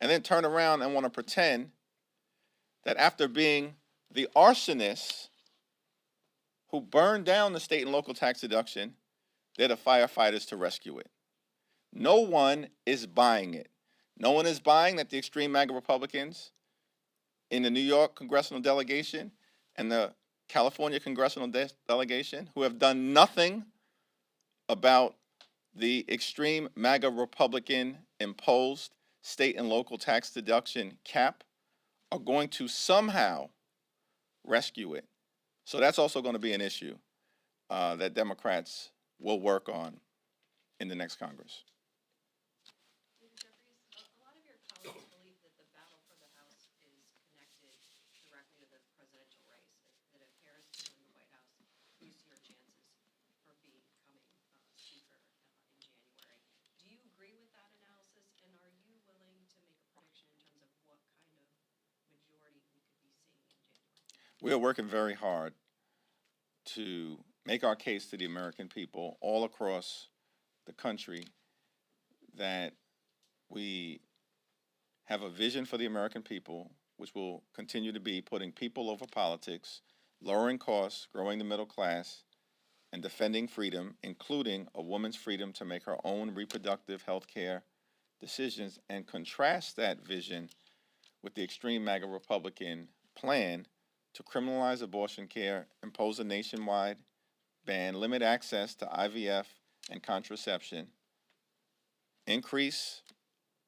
and then turn around and want to pretend that after being the arsonists who burned down the state and local tax deduction, they're the firefighters to rescue it. No one is buying it. No one is buying that the extreme MAGA Republicans in the New York Congressional delegation and the California Congressional delegation, who have done nothing about the extreme MAGA Republican imposed state and local tax deduction cap, are going to somehow rescue it. So that's also going to be an issue that Democrats will work on in the next Congress. A lot of your colleagues believe that the battle for the House is connected directly to the presidential race, that if Harris can win the White House, boosts your chances for becoming Speaker in January. Do you agree with that analysis, and are you willing to make a prediction in terms of what kind of majority we could be seeing in January? We are working very hard to make our case to the American people all across the country that we have a vision for the American people, which will continue to be putting people over politics, lowering costs, growing the middle class, and defending freedom, including a woman's freedom to make her own reproductive health care decisions, and contrast that vision with the extreme MAGA Republican plan to criminalize abortion care, impose a nationwide ban, limit access to IVF and contraception, increase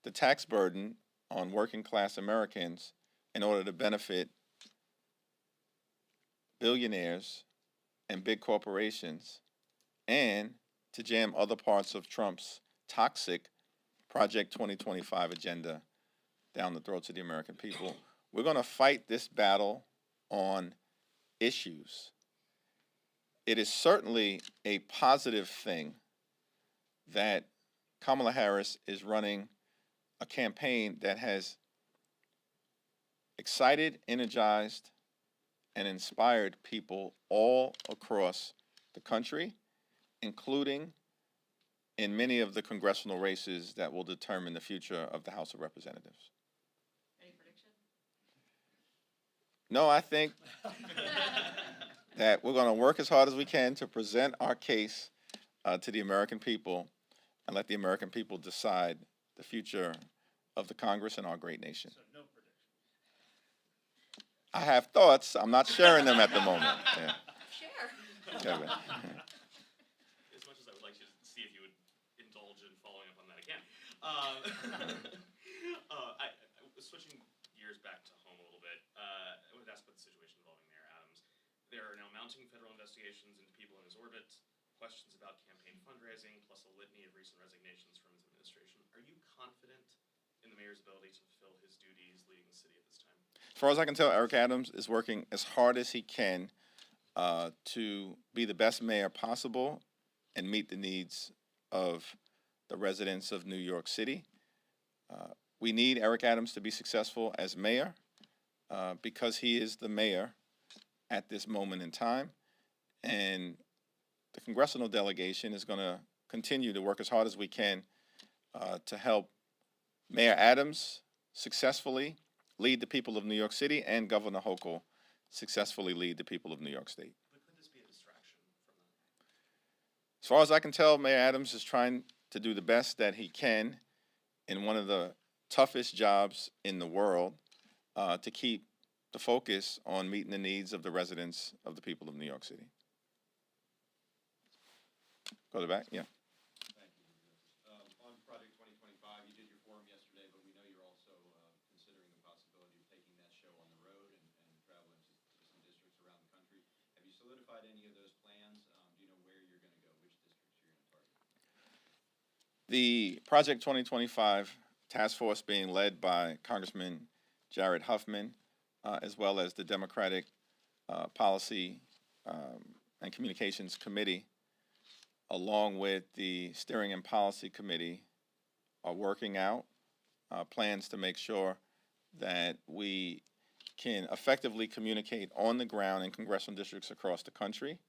the tax burden on working class Americans in order to benefit billionaires and big corporations, and to jam other parts of Trump's toxic Project 2025 agenda down the throats of the American people. We're going to fight this battle on issues. It is certainly a positive thing that Kamala Harris is running a campaign that has excited, energized, and inspired people all across the country, including in many of the congressional races that will determine the future of the House of Representatives. Any prediction? No, I think that we're going to work as hard as we can to present our case to the American people and let the American people decide the future of the Congress and our great nation. So no prediction. I have thoughts. I'm not sharing them at the moment. Yeah. Share. Yeah, but- As much as I would like to see if you would indulge in following up on that again. Switching gears back to home a little bit, I wanted to ask about the situation involving Mayor Adams. There are now mounting federal investigations into people in his orbit, questions about campaign fundraising, plus a litany of recent resignations from his administration. Are you confident in the mayor's ability to fulfill his duties leading the city at this time? As far as I can tell, Eric Adams is working as hard as he can to be the best mayor possible and meet the needs of the residents of New York City. We need Eric Adams to be successful as mayor because he is the mayor at this moment in time. And the congressional delegation is going to continue to work as hard as we can to help Mayor Adams successfully lead the people of New York City and Governor Hochul successfully lead the people of New York State. But could this be a distraction from that? As far as I can tell, Mayor Adams is trying to do the best that he can in one of the toughest jobs in the world to keep the focus on meeting the needs of the residents of the people of New York City. Go to the back, yeah. Thank you. On Project 2025, you did your forum yesterday, but we know you're also considering the possibility of taking that show on the road and traveling to some districts around the country. Have you solidified any of those plans? Do you know where you're going to go, which districts you're going to target? The Project 2025 task force being led by Congressman Jared Huffman, as well as the Democratic Policy and Communications Committee, along with the Steering and Policy Committee, are working out plans to make sure that we can effectively communicate on the ground in congressional districts across the country.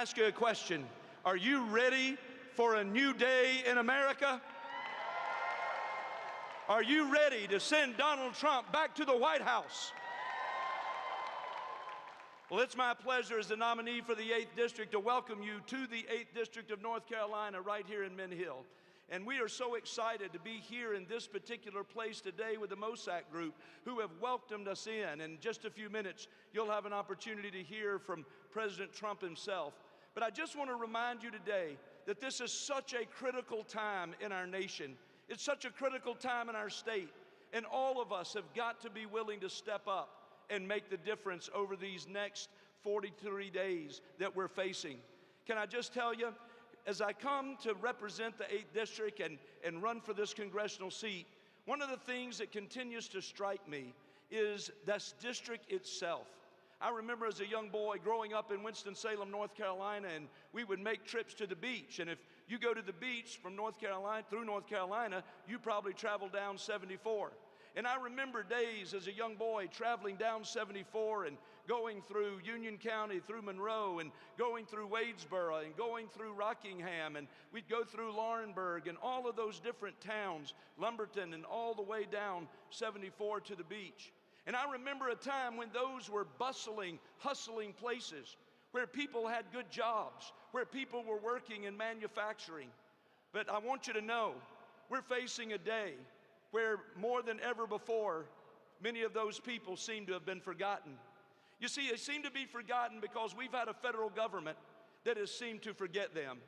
ask you a question. Are you ready for a new day in America? Are you ready to send Donald Trump back to the White House? Well, it's my pleasure as the nominee for the 8th District to welcome you to the 8th District of North Carolina right here in Mint Hill. And we are so excited to be here in this particular place today with the Mossack Group, who have welcomed us in. In just a few minutes, you'll have an opportunity to hear from President Trump himself. But I just want to remind you today that this is such a critical time in our nation. It's such a critical time in our state. And all of us have got to be willing to step up and make the difference over these next 43 days that we're facing. Can I just tell you, as I come to represent the 8th District and run for this congressional seat, one of the things that continues to strike me is this district itself. I remember as a young boy growing up in Winston-Salem, North Carolina, and we would make trips to the beach. And if you go to the beach from North Carolina, through North Carolina, you probably travel down 74. And I remember days as a young boy traveling down 74 and going through Union County, through Monroe, and going through Wadesboro, and going through Rockingham, and we'd go through Laurinburg, and all of those different towns, Lumberton, and all the way down 74 to the beach. And I remember a time when those were bustling, hustling places where people had good jobs, where people were working in manufacturing. But I want you to know, we're facing a day where more than ever before, many of those people seem to have been forgotten. You see, they seem to be forgotten because we've had a federal government that has seemed to forget them.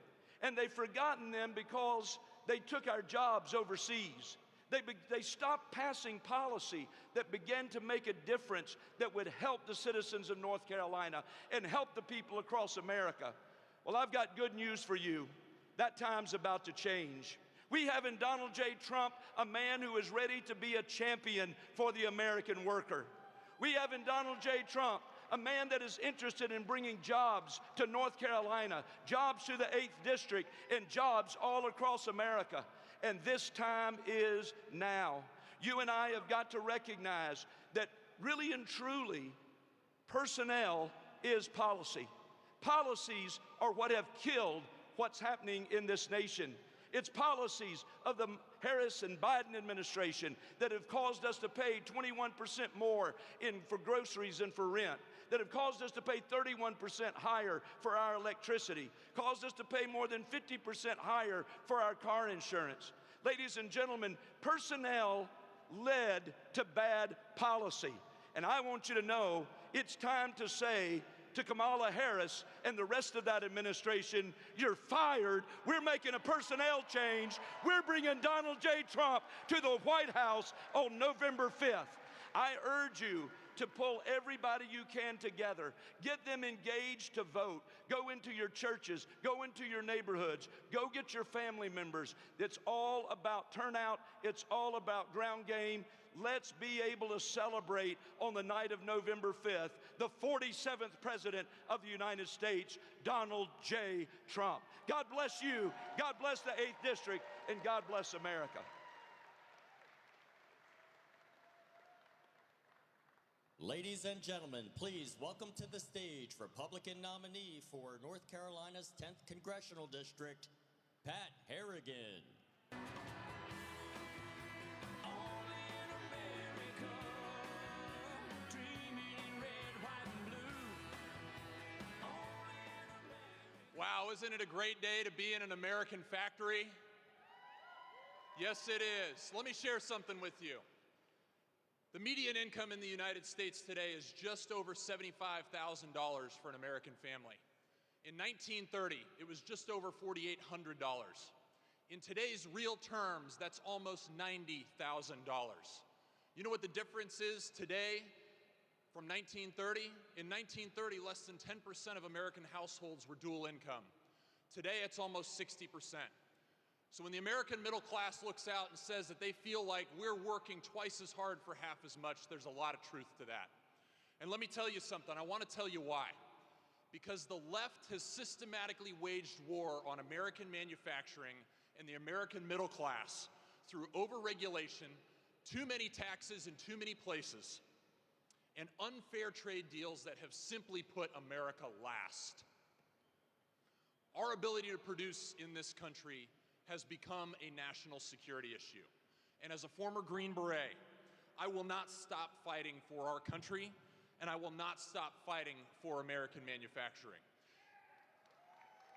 And they've forgotten them because they took our jobs overseas. They stopped passing policy that began to make a difference that would help the citizens of North Carolina and help the people across America. Well, I've got good news for you. That time's about to change. We have in Donald J. Trump a man who is ready to be a champion for the American worker. We have in Donald J. Trump a man that is interested in bringing jobs to North Carolina, jobs to the 8th District, and jobs all across America. And this time is now. You and I have got to recognize that really and truly, personnel is policy. Policies are what have killed what's happening in this nation. It's policies of the Harris and Biden administration that have caused us to pay 21% more for groceries and for rent, that have caused us to pay 31% higher for our electricity, caused us to pay more than 50% higher for our car insurance. Ladies and gentlemen, personnel led to bad policy. And I want you to know it's time to say to Kamala Harris and the rest of that administration, you're fired. We're making a personnel change. We're bringing Donald J. Trump to the White House on November 5th. I urge you to pull everybody you can together. Get them engaged to vote. Go into your churches. Go into your neighborhoods. Go get your family members. It's all about turnout. It's all about ground game. Let's be able to celebrate on the night of November 5th, the 47th President of the United States, Donald J. Trump. God bless you. God bless the 8th District, and God bless America. Ladies and gentlemen, please welcome to the stage Republican nominee for North Carolina's 10th Congressional District, Pat Harrigan. Wow, isn't it a great day to be in an American factory? Yes, it is. Let me share something with you. The median income in the United States today is just over $75,000 for an American family. In 1930, it was just over $4,800. In today's real terms, that's almost $90,000. You know what the difference is today from 1930? In 1930, less than 10% of American households were dual income. Today, it's almost 60%. So when the American middle class looks out and says that they feel like we're working twice as hard for half as much, there's a lot of truth to that. And let me tell you something, I want to tell you why. Because the left has systematically waged war on American manufacturing and the American middle class through overregulation, too many taxes in too many places, and unfair trade deals that have simply put America last. Our ability to produce in this country has become a national security issue. And as a former Green Beret, I will not stop fighting for our country, and I will not stop fighting for American manufacturing.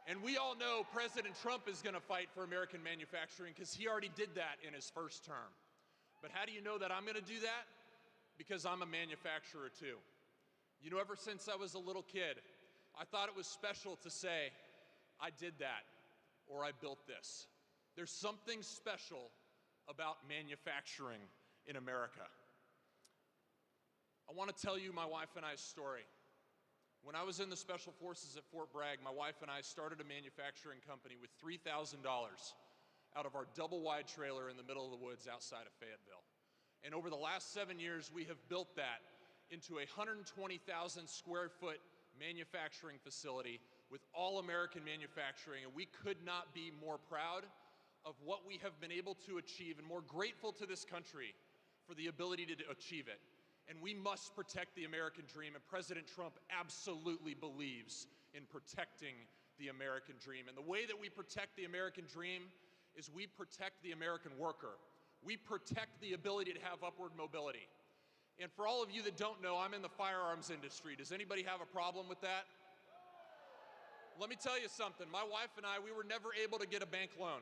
And we all know President Trump is going to fight for American manufacturing because he already did that in his first term. But how do you know that I'm going to do that? Because I'm a manufacturer too. You know, ever since I was a little kid, I thought it was special to say, I did that, or I built this. There's something special about manufacturing in America. I want to tell you my wife and I's story. When I was in the Special Forces at Fort Bragg, my wife and I started a manufacturing company with $3,000 out of our double-wide trailer in the middle of the woods outside of Fayetteville. And over the last 7 years, we have built that into a 120,000 square foot manufacturing facility with all American manufacturing, and we could not be more proud of what we have been able to achieve and more grateful to this country for the ability to achieve it. And we must protect the American dream, and President Trump absolutely believes in protecting the American dream. And the way that we protect the American dream is we protect the American worker. We protect the ability to have upward mobility. And for all of you that don't know, I'm in the firearms industry. Does anybody have a problem with that? Let me tell you something. My wife and I, we were never able to get a bank loan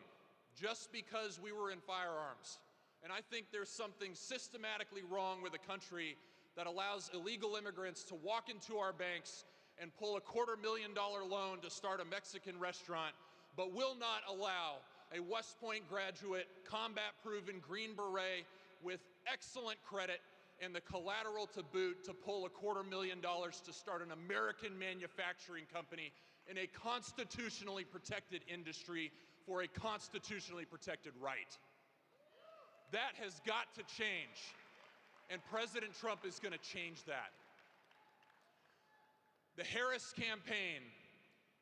just because we were in firearms. And I think there's something systematically wrong with a country that allows illegal immigrants to walk into our banks and pull a $250,000 loan to start a Mexican restaurant, but will not allow a West Point graduate, combat-proven Green Beret with excellent credit and the collateral to boot to pull a $250,000 to start an American manufacturing company in a constitutionally protected industry for a constitutionally protected right. That has got to change, and President Trump is going to change that. The Harris campaign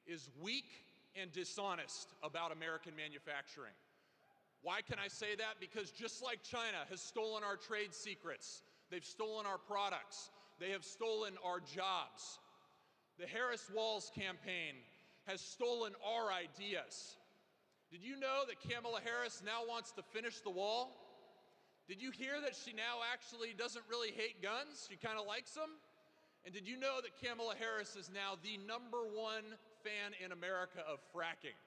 is weak and dishonest about American manufacturing. Why can I say that? Because just like China has stolen our trade secrets, they've stolen our products, they have stolen our jobs. The Harris Walls campaign has stolen our ideas. Did you know that Kamala Harris now wants to finish the wall? Did you hear that she now actually doesn't really hate guns? She kind of likes them? And did you know that Kamala Harris is now the #1 fan in America of fracking?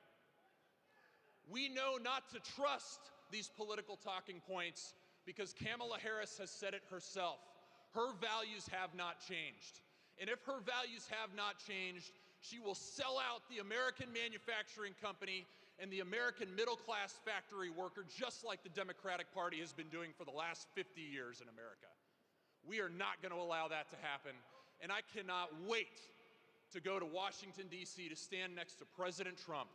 We know not to trust these political talking points because Kamala Harris has said it herself. Her values have not changed. And if her values have not changed, she will sell out the American manufacturing company and the American middle-class factory worker, just like the Democratic Party has been doing for the last 50 years in America. We are not going to allow that to happen, and I cannot wait to go to Washington, D.C. to stand next to President Trump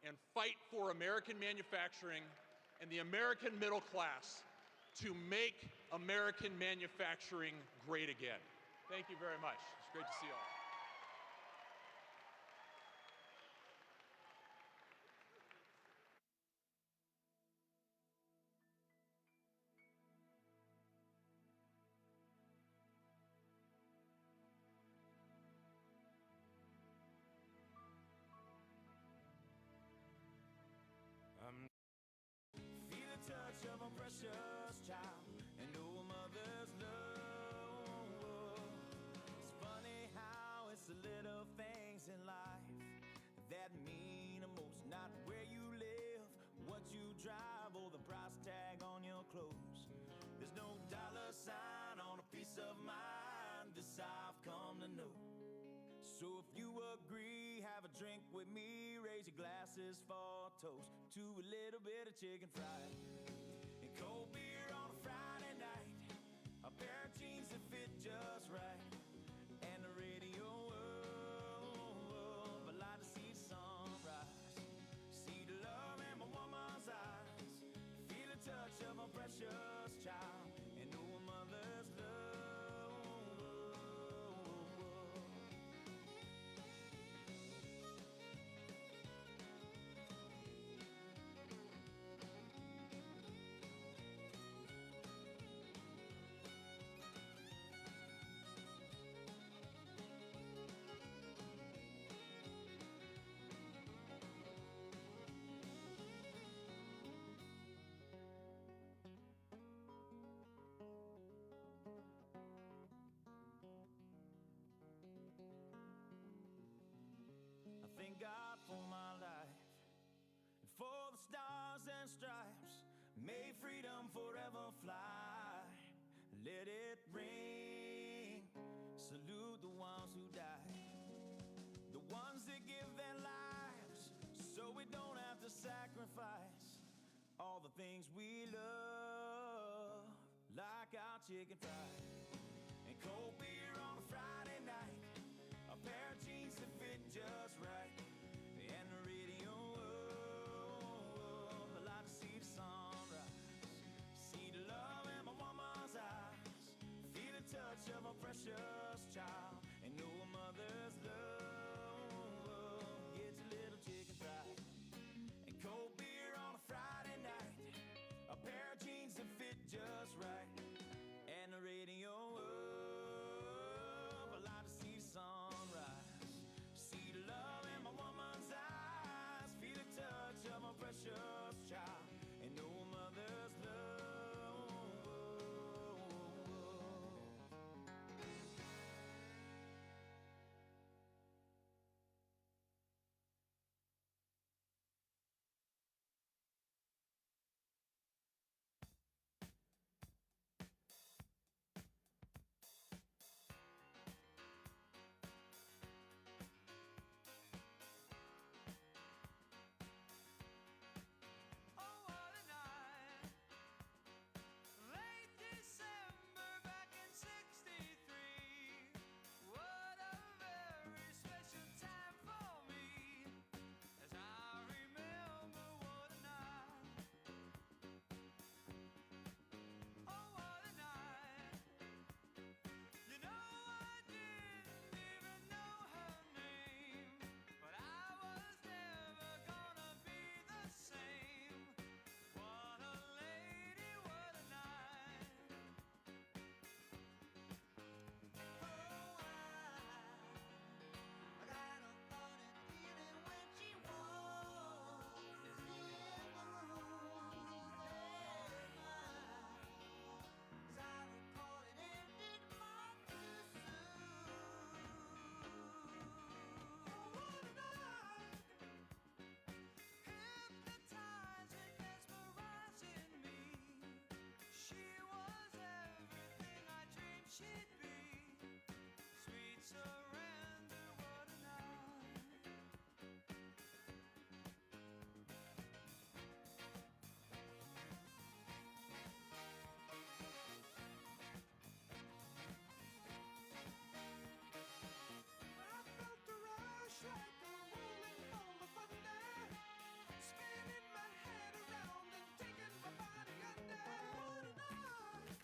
and fight for American manufacturing and the American middle class to make American manufacturing great again. Thank you very much. It's great to see you all. Feel the touch of a precious child and know a mother's love. It's funny how it's the little things in life that mean the most. Not where you live, what you drive, or the price tag on your clothes. There's no dollar sign on a piece of mind, this I've come to know. So if you agree, have a drink with me, raise your glasses for a toast to a little bit of chicken fried and cold beer on a Friday night, a pair of jeans that fit just right, and the radio world. But like to see the sunrise, see the love in my woman's eyes, feel the touch of a precious child and know a mother's love. thank God for my life and for the stars and stripes. May freedom forever fly. Let it ring. Salute the ones who died, the ones that give their lives so we don't have to sacrifice all the things we love, like our chicken fried and cold beer on a Friday night, a pair of jeans that fit just right, and the radio. I like to see the sunrise, see the love in my woman's eyes, feel the touch of a precious child, and know a mother's love gets a little chicken fried and cold beer on a Friday night, a pair of jeans that fit just right, and the radio up. I like to see the sunrise, see the love in my woman's eyes, feel the touch of a precious child, and know a mother's love. Oh, what a night. Late December back in '63. What a very special time for me, as I remember what a night. Oh, what a night. You know, I didn't even know her name, but I was never gonna be the same. What a lady, what a night. Oh, I got a funny feeling when she walks in the room. As I recall, it ended much too soon. Oh, what a night. Hypnotizing, mesmerizing me. She was everything I dreamed she'd be. Sweet surrender, what a night. I felt a rush like a rolling ball of thunder, spinning my head around and taking my body under. What a night.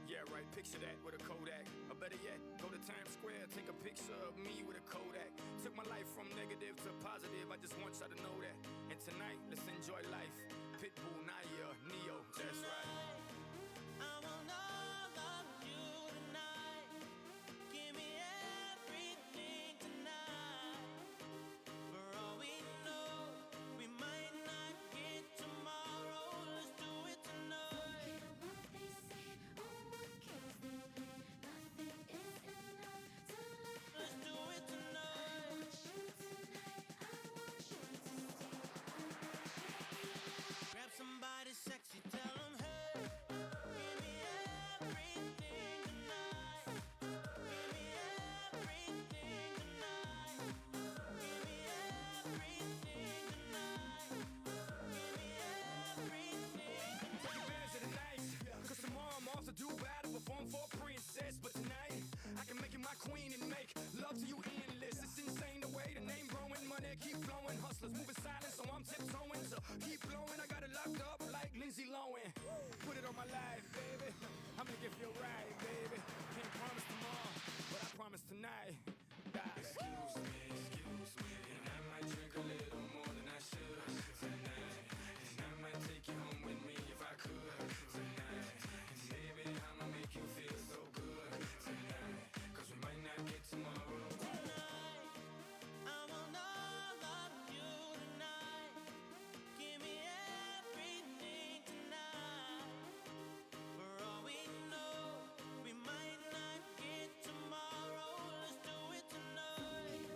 Yeah, right, picture that with a Kodak. Or better yet, go to Times Square, take a picture of me with a Kodak. Took my life from negative to positive, I just want y'all to know that. And tonight, let's enjoy life. Pitbull, Naya, Neo, that's right. I want all of you tonight. Give me everything tonight. For all we know, we might not get tomorrow. Let's do it tonight. Let's do it tonight. Grab somebody sexy, tell them, hey, give me everything tonight. Give me everything tonight. Give me everything tonight. Give me everything. Take advantage of the night, cause tomorrow I'm off to do battle, perform for a princess. But tonight, I can make you my queen and make love to you endless. It's insane the way the name growing, money keep flowing. Hustlers moving silent, so I'm tiptoeing. So keep blowing, I got it locked up like Lindsay Lohan. Put it on my life, baby. I'm gonna give you a ride, baby. Can't promise tomorrow, but I promise tonight. Excuse me, and I might drink a little more than I should tonight. And I might take you home with me if I could tonight. And baby, I'ma make you feel so good tonight. Cause we might not get tomorrow. Tonight, I want all of you tonight. Give me everything tonight. For all we know, we might not get tomorrow. Let's do it tonight.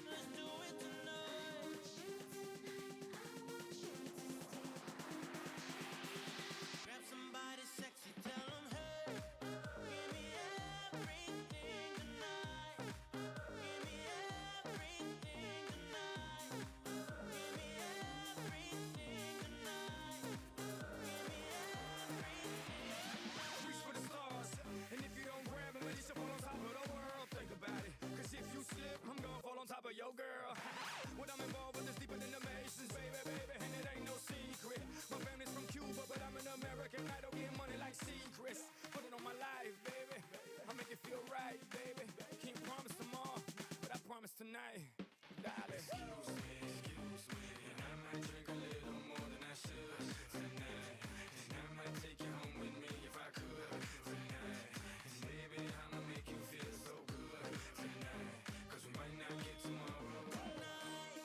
Let's do it tonight. Grab somebody sexy, tell them, hey, give me everything tonight. Give me everything tonight. Give me everything tonight. Give me everything. Reach for the stars, and if you don't grab them, at least you fall on top of the world. Think about it, cause if you slip, I'm gonna fall on top of your girl. What I'm involved with is deeper than the Masons, baby, and it ain't no secret. My family's from Cuba, but I'm an American. I don't get money like secrets. Put it on my life, baby. I'll make it feel right, baby. Can't promise tomorrow, but I promise tonight. Darling. Excuse me, and I might drink a little more than I should tonight. And I might take you home with me if I could tonight. And baby, I'ma make you feel so good tonight. Cause we might not get tomorrow. Tonight,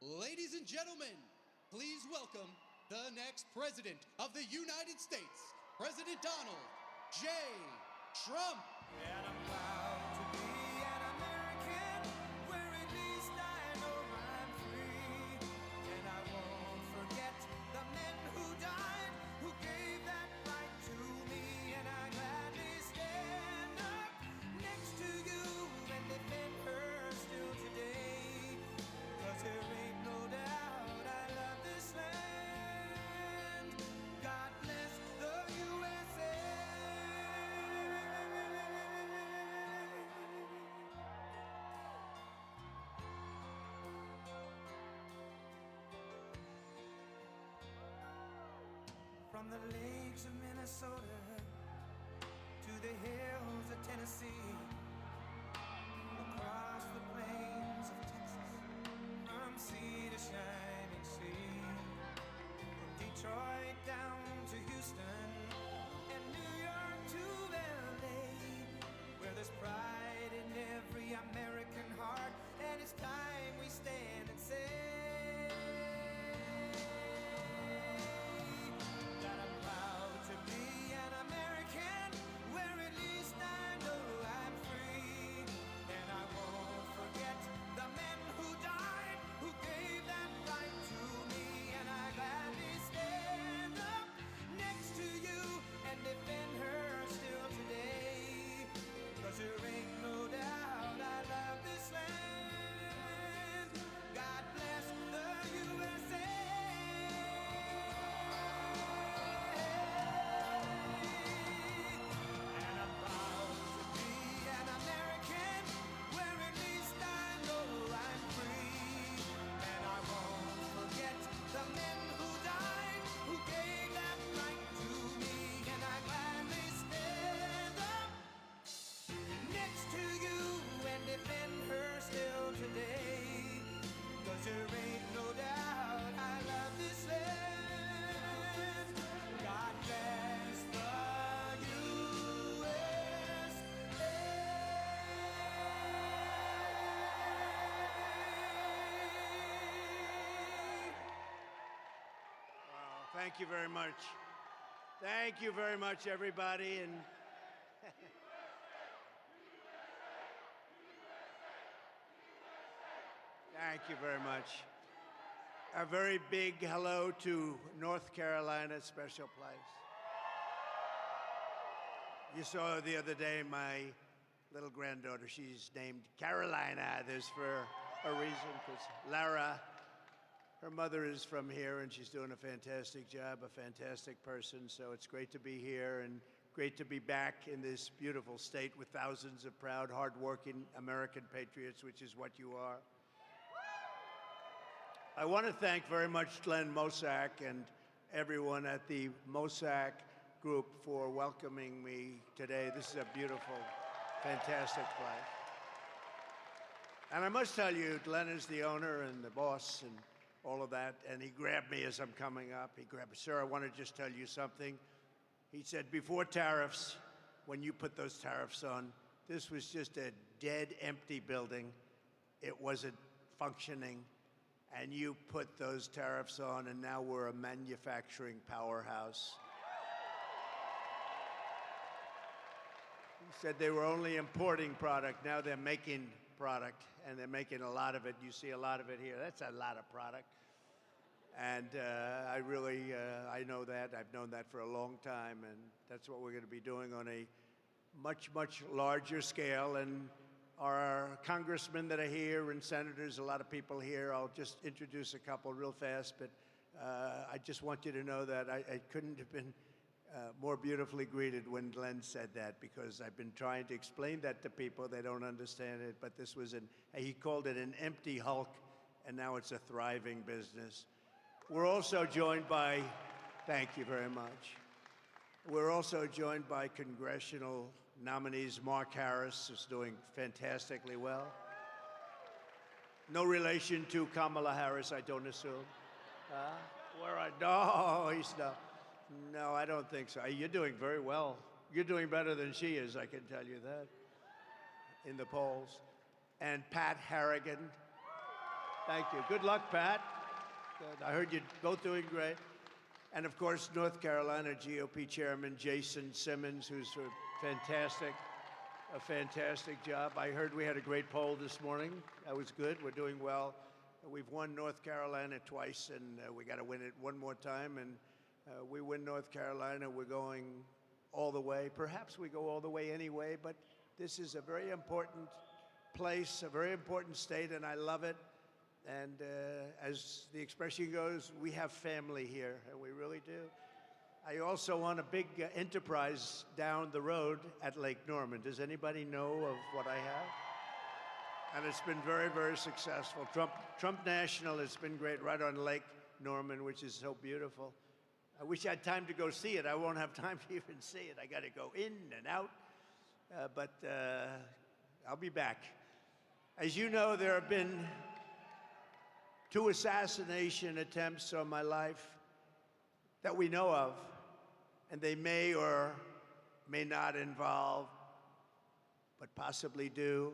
Ladies and gentlemen, please welcome the next President of the United States, President Donald J. Trump. And I'm proud to be an American, where at least I know I'm free. And I won't forget the men who died, who gave that right to me. And I gladly stand up next to you and defend her still today. 'Cause there ain't no doubt I love this land. God bless the USA. From the lakes of Minnesota to the hills of Tennessee, across the plains of Texas, from sea to shining sea, from Detroit down to Houston and New York to LA, where there's pride in every American heart, and it's time we stand and say that I'm proud to be an American, where at least I know I'm free. And I won't forget the men who died, who gave that right to me. And I gladly stand up next to you and defend her still today. 'Cause there ain't no doubt I love this land. God bless the USA. And I'm proud to be an American, where at least I know I'm free. And I won't forget the men who died, who gave that right to me. And I gladly stand up next to you and defend her still today. 'Cause there ain't no doubt I love this land. God bless the USA. Wow, thank you very much. Thank you very much, everybody. And thank you very much. A very big hello to North Carolina, special place. You saw the other day my little granddaughter, she's named Carolina. There's for a reason, because Lara, her mother is from here, and she's doing a fantastic job, a fantastic person. So it's great to be here and great to be back in this beautiful state with thousands of proud, hardworking American patriots, which is what you are. I want to thank very much Glenn Mossack and everyone at the Mossack Group for welcoming me today. This is a beautiful, fantastic place. And I must tell you, Glenn is the owner and the boss and all of that, and he grabbed me as I'm coming up. He grabbed me, "Sir, I want to just tell you something." He said, "Before tariffs, when you put those tariffs on, this was just a dead, empty building. It wasn't functioning. And you put those tariffs on, and now we're a manufacturing powerhouse." He said they were only importing product. Now they're making product, and they're making a lot of it. You see a lot of it here. That's a lot of product. And I really, I know that. I've known that for a long time, and that's what we're going to be doing on a much, much larger scale. And our congressmen that are here and senators, a lot of people here. I'll just introduce a couple real fast, but I just want you to know that I couldn't have been more beautifully greeted when Glenn said that, because I've been trying to explain that to people. They don't understand it, but this was he called it an empty hulk, and now it's a thriving business. We're also joined by, thank you very much. We're also joined by Congressional nominees. Mark Harris is doing fantastically well. No relation to Kamala Harris, I don't assume. No, he's not. No, I don't think so. You're doing very well. You're doing better than she is, I can tell you that, in the polls. And Pat Harrigan. Thank you. Good luck, Pat. Good. I heard you both doing great. And of course, North Carolina GOP Chairman Jason Simmons, who's a fantastic job. I heard we had a great poll this morning. That was good. We're doing well. We've won North Carolina twice, and we got to win it one more time. And we win North Carolina, we're going all the way. Perhaps we go all the way anyway, but this is a very important place, a very important state, and I love it. And as the expression goes, we have family here, and we really do. I also want a big enterprise down the road at Lake Norman. Does anybody know of what I have? And it's been very, very successful. Trump National has been great right on Lake Norman, which is so beautiful. I wish I had time to go see it. I won't have time to even see it. I got to go in and out, but I'll be back. As you know, there have been 2 assassination attempts on my life that we know of, and they may or may not involve, but possibly do,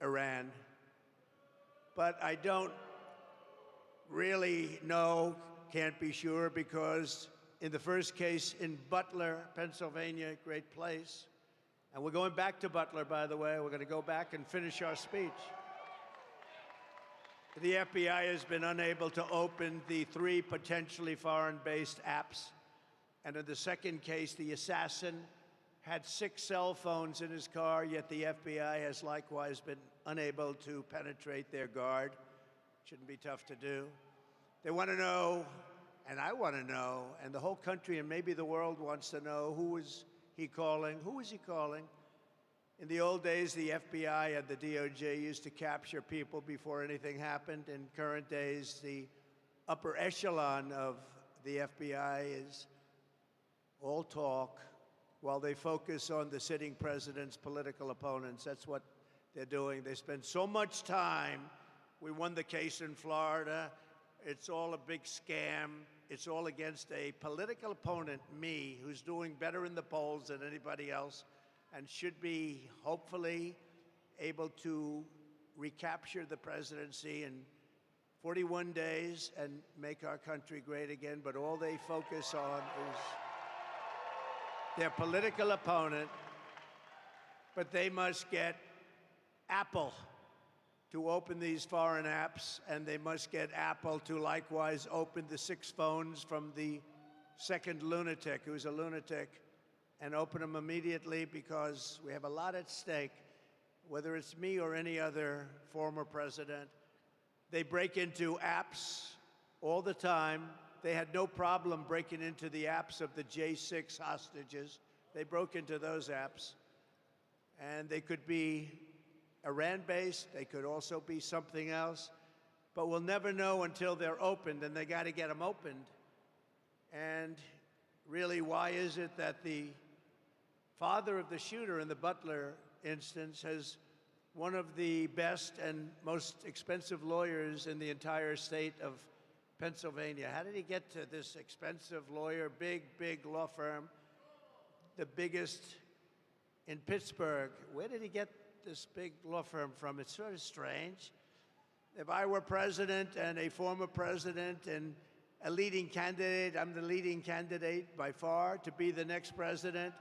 Iran. But I don't really know, can't be sure, because in the first case in Butler, Pennsylvania, great place, and we're going back to Butler, by the way. We're going to go back and finish our speech. The FBI has been unable to open the 3 potentially foreign-based apps. And in the second case, the assassin had 6 cell phones in his car, yet the FBI has likewise been unable to penetrate their guard. Shouldn't be tough to do. They want to know, and I want to know, and the whole country and maybe the world wants to know, who is he calling? Who is he calling? In the old days, the FBI and the DOJ used to capture people before anything happened. In current days, the upper echelon of the FBI is all talk while they focus on the sitting president's political opponents. That's what they're doing. They spend so much time. We won the case in Florida. It's all a big scam. It's all against a political opponent, me, who's doing better in the polls than anybody else, and should be hopefully able to recapture the presidency in 41 days and make our country great again. But all they focus on is their political opponent. But they must get Apple to open these foreign apps, and they must get Apple to likewise open the 6 phones from the second lunatic, who's a lunatic, and open them immediately, because we have a lot at stake, whether it's me or any other former president. They break into apps all the time. They had no problem breaking into the apps of the J6 hostages. They broke into those apps. And they could be Iran-based. They could also be something else. But we'll never know until they're opened, and they got to get them opened. And really, why is it that the father of the shooter in the Butler instance has one of the best and most expensive lawyers in the entire state of Pennsylvania? How did he get to this expensive lawyer, big law firm, the biggest in Pittsburgh? Where did he get this big law firm from? It's sort of strange. If I were president and a former president and a leading candidate, I'm the leading candidate by far to be the next president.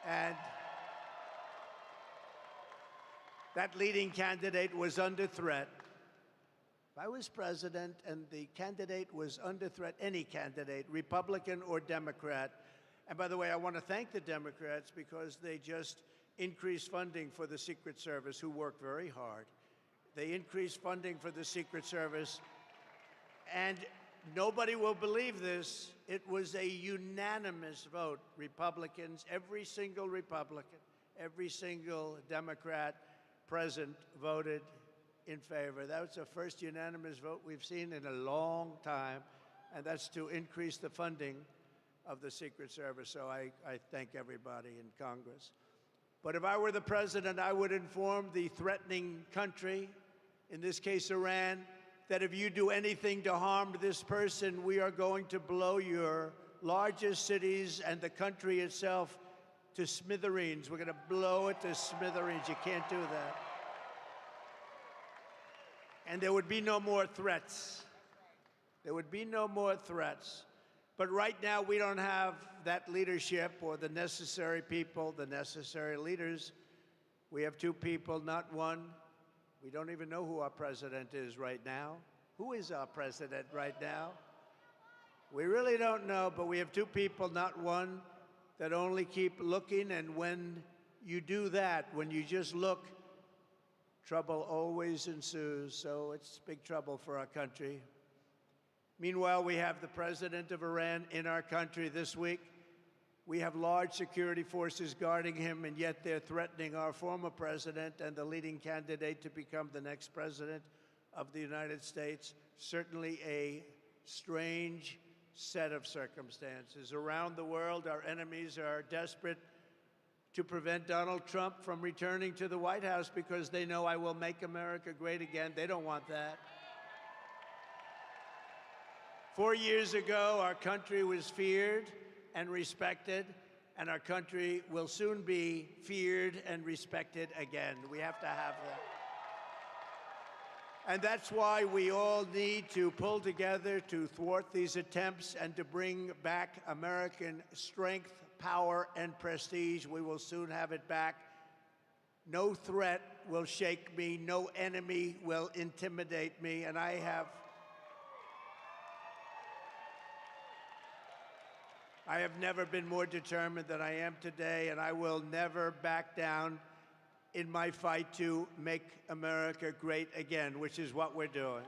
And that leading candidate was under threat. If I was president and the candidate was under threat, any candidate, Republican or Democrat, and by the way, I want to thank the Democrats because they just increased funding for the Secret Service, who worked very hard. They increased funding for the Secret Service, and nobody will believe this. It was a unanimous vote. Republicans, every single Republican, every single Democrat present voted in favor. That was the first unanimous vote we've seen in a long time, and that's to increase the funding of the Secret Service. So I thank everybody in Congress. But if I were the president, I would inform the threatening country, in this case Iran, that if you do anything to harm this person, we are going to blow your largest cities and the country itself to smithereens. We're going to blow it to smithereens. You can't do that. and there would be no more threats. There would be no more threats. But right now, we don't have that leadership or the necessary people, the necessary leaders. We have two people, not one. We don't even know who our president is right now. Who is our president right now? We really don't know, but we have two people, not one, that only keep looking. And when you do that, when you just look, trouble always ensues. So it's big trouble for our country. Meanwhile, we have the president of Iran in our country this week. We have large security forces guarding him, and yet they're threatening our former president and the leading candidate to become the next president of the United States. Certainly a strange set of circumstances. Around the world, our enemies are desperate to prevent Donald Trump from returning to the White House because they know I will make America great again. They don't want that. 4 years ago, our country was feared and respected, and our country will soon be feared and respected again. We have to have that. And that's why we all need to pull together to thwart these attempts and to bring back American strength, power, and prestige. We will soon have it back. No threat will shake me. No enemy will intimidate me. And I have never been more determined than I am today, and I will never back down in my fight to make America great again, which is what we're doing.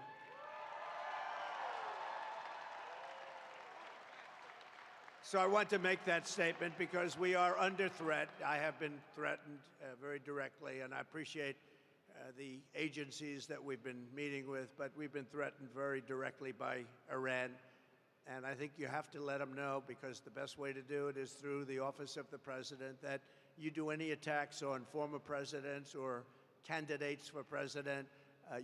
So I want to make that statement because we are under threat. I have been threatened very directly, and I appreciate the agencies that we've been meeting with, but we've been threatened very directly by Iran. And I think you have to let them know, because the best way to do it is through the office of the president, that you do any attacks on former presidents or candidates for president,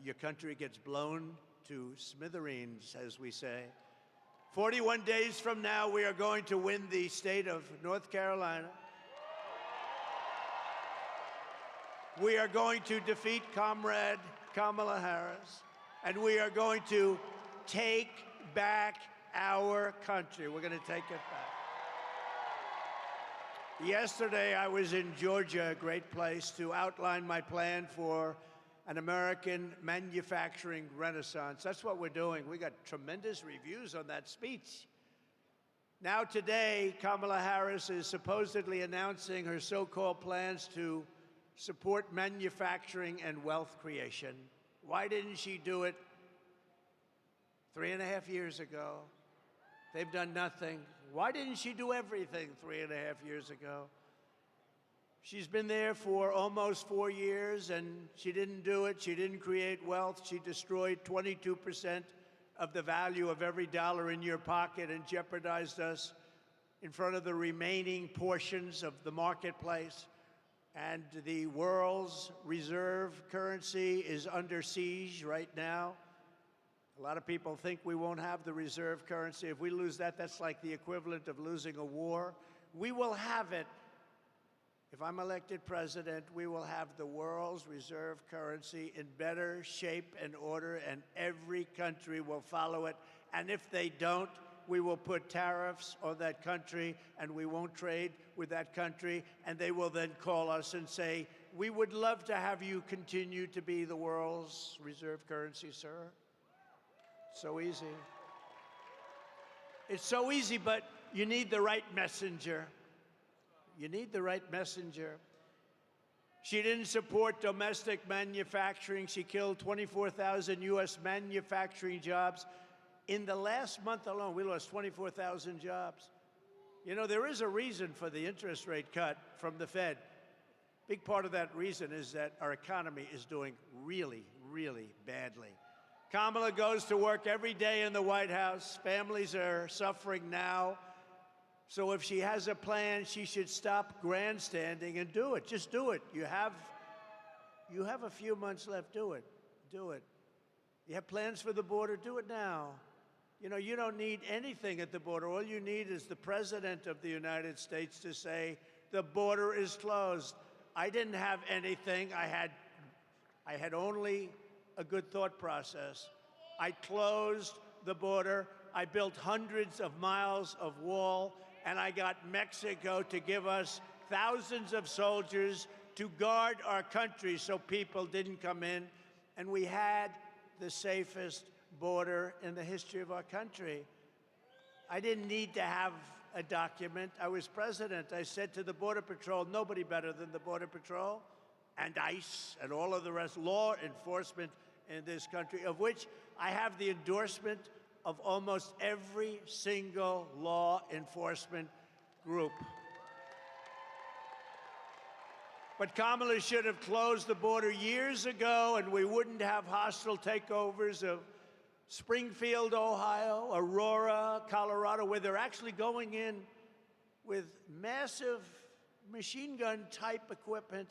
your country gets blown to smithereens, as we say. 41 days from now, we are going to win the state of North Carolina. We are going to defeat Comrade Kamala Harris, and we are going to take back our country. We're going to take it back. Yesterday, I was in Georgia, a great place, to outline my plan for an American manufacturing renaissance. That's what we're doing. We got tremendous reviews on that speech. Now today, Kamala Harris is supposedly announcing her so-called plans to support manufacturing and wealth creation. Why didn't she do it 3.5 years ago? They've done nothing. Why didn't she do everything 3.5 years ago? She's been there for almost 4 years, and she didn't do it. She didn't create wealth. She destroyed 22% of the value of every dollar in your pocket and jeopardized us in front of the remaining portions of the marketplace. And the world's reserve currency is under siege right now. A lot of people think we won't have the reserve currency. If we lose that, that's like the equivalent of losing a war. We will have it. If I'm elected president, we will have the world's reserve currency in better shape and order, and every country will follow it. And if they don't, we will put tariffs on that country, and we won't trade with that country, and they will then call us and say, we would love to have you continue to be the world's reserve currency, sir. So easy. It's so easy, but you need the right messenger. You need the right messenger. She didn't support domestic manufacturing. She killed 24,000 U.S. manufacturing jobs. In the last month alone, we lost 24,000 jobs. You know, there is a reason for the interest rate cut from the Fed. Big part of that reason is that our economy is doing really, really badly. Kamala goes to work every day in the White House. Families are suffering now. So if she has a plan, she should stop grandstanding and do it. Just do it. You have a few months left. Do it. Do it. You have plans for the border? Do it now. You know, you don't need anything at the border. All you need is the President of the United States to say, the border is closed. I didn't have anything. I had only a good thought process. I closed the border. I built hundreds of miles of wall, and I got Mexico to give us thousands of soldiers to guard our country so people didn't come in. And we had the safest border in the history of our country. I didn't need to have a document. I was president. I said to the Border Patrol, nobody better than the Border Patrol and ICE and all of the rest, law enforcement in this country, of which I have the endorsement of almost every single law enforcement group. But Kamala should have closed the border years ago, and we wouldn't have hostile takeovers of Springfield, Ohio, Aurora, Colorado, where they're actually going in with massive machine gun type equipment.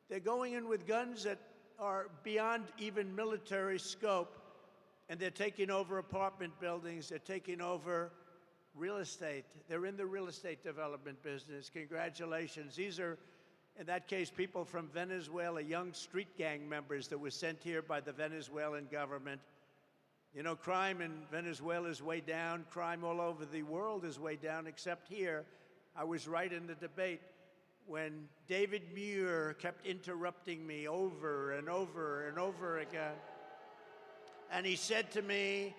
They're going in with guns that are beyond even military scope, and they're taking over apartment buildings. They're taking over real estate. They're in the real estate development business. Congratulations. These are, in that case, people from Venezuela, young street gang members that were sent here by the Venezuelan government. You know, crime in Venezuela is way down. Crime all over the world is way down, except here. I was right in the debate when David Muir kept interrupting me over and over and over again. And he said to me,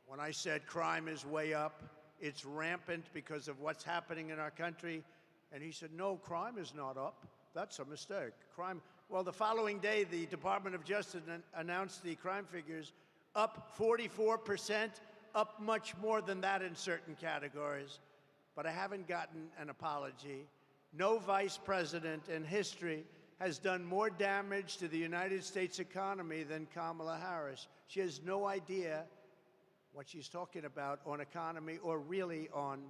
when I said crime is way up, it's rampant because of what's happening in our country. And he said, no, crime is not up. That's a mistake. Crime. Well, the following day, the Department of Justice announced the crime figures up 44%, up much more than that in certain categories. But I haven't gotten an apology. No vice president in history has done more damage to the United States economy than Kamala Harris. She has no idea what she's talking about on economy or really on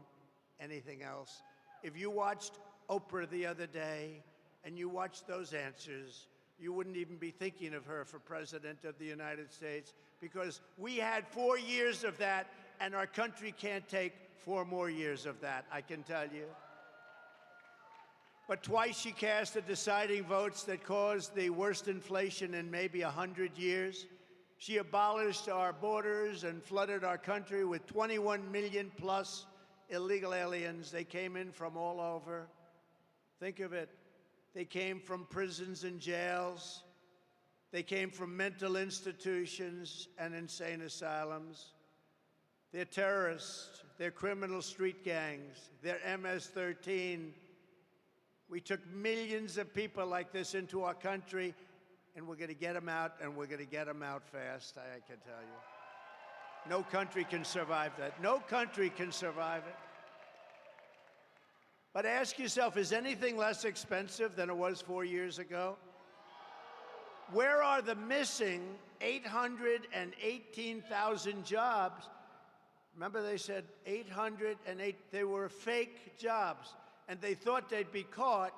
anything else. If you watched Oprah the other day and you watched those answers, you wouldn't even be thinking of her for president of the United States, because we had 4 years of that, and our country can't take 4 more years of that, I can tell you. But twice she cast the deciding votes that caused the worst inflation in maybe 100 years. She abolished our borders and flooded our country with 21 million plus illegal aliens. They came in from all over. Think of it. They came from prisons and jails. They came from mental institutions and insane asylums. They're terrorists. They're criminal street gangs. They're MS-13. We took millions of people like this into our country, and we're going to get them out, and we're going to get them out fast, I can tell you. No country can survive that. No country can survive it. But ask yourself, is anything less expensive than it was 4 years ago? Where are the missing 818,000 jobs? Remember, they said 808, they were fake jobs. And they thought they'd be caught,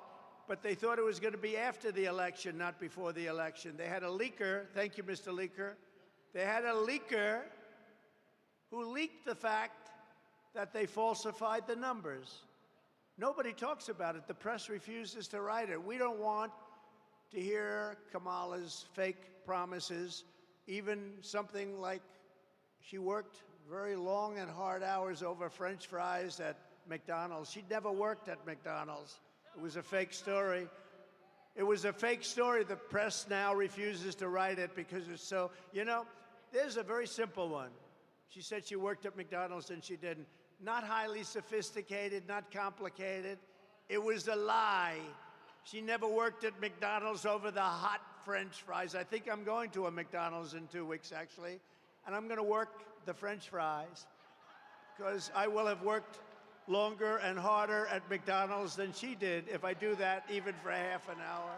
but they thought it was going to be after the election, not before the election. They had a leaker, thank you, Mr. Leaker. They had a leaker who leaked the fact that they falsified the numbers. Nobody talks about it. The press refuses to write it. We don't want to hear Kamala's fake promises, even something like she worked very long and hard hours over French fries at McDonald's. She'd never worked at McDonald's. It was a fake story. It was a fake story. The press now refuses to write it because it's so, you know, there's a very simple one. She said she worked at McDonald's and she didn't. Not highly sophisticated, not complicated. It was a lie. She never worked at McDonald's over the hot French fries. I think I'm going to a McDonald's in 2 weeks, actually, and I'm going to work the French fries because I will have worked longer and harder at McDonald's than she did if I do that even for a half an hour.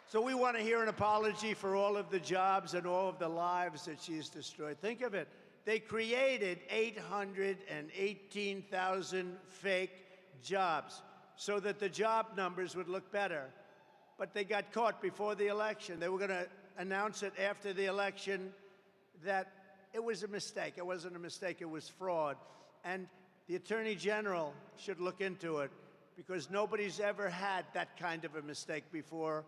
So we want to hear an apology for all of the jobs and all of the lives that she's destroyed. Think of it. They created 818,000 fake jobs so that the job numbers would look better. But they got caught before the election. They were going to announce it after the election that it was a mistake. It wasn't a mistake. It was fraud. And the Attorney General should look into it, because nobody's ever had that kind of a mistake before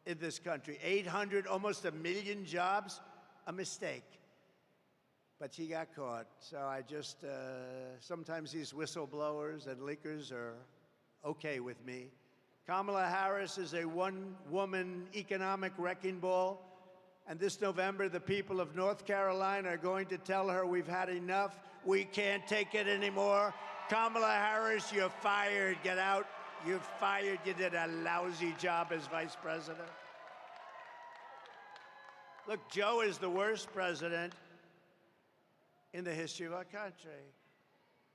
in this country. 800, almost 1 million jobs, a mistake. But she got caught. So I just, sometimes these whistleblowers and leakers are okay with me. Kamala Harris is a one-woman economic wrecking ball. And this November, the people of North Carolina are going to tell her we've had enough. We can't take it anymore. Kamala Harris, you're fired. Get out. You're fired. You did a lousy job as vice president. Look, Joe is the worst president in the history of our country.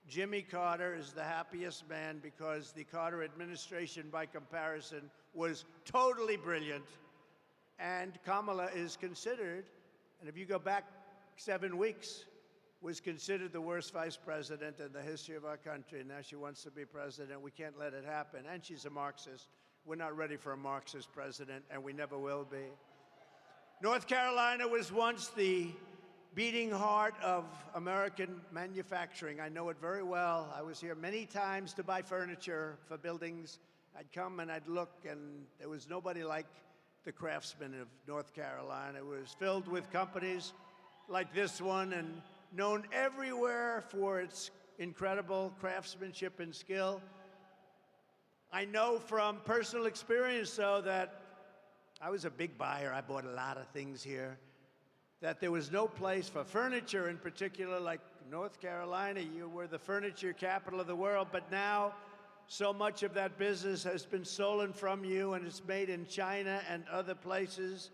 Jimmy Carter is the happiest man because the Carter administration, by comparison, was totally brilliant. And Kamala is considered, and if you go back 7 weeks, was considered the worst vice president in the history of our country. And now she wants to be president. We can't let it happen. And she's a Marxist. We're not ready for a Marxist president, and we never will be. North Carolina was once the beating heart of American manufacturing. I know it very well. I was here many times to buy furniture for buildings. I'd come and I'd look, and there was nobody like the craftsmen of North Carolina. It was filled with companies like this one and known everywhere for its incredible craftsmanship and skill. I know from personal experience, though, that I was a big buyer. I bought a lot of things here. That there was no place for furniture in particular, like North Carolina. You were the furniture capital of the world, but now so much of that business has been stolen from you, and it's made in China and other places.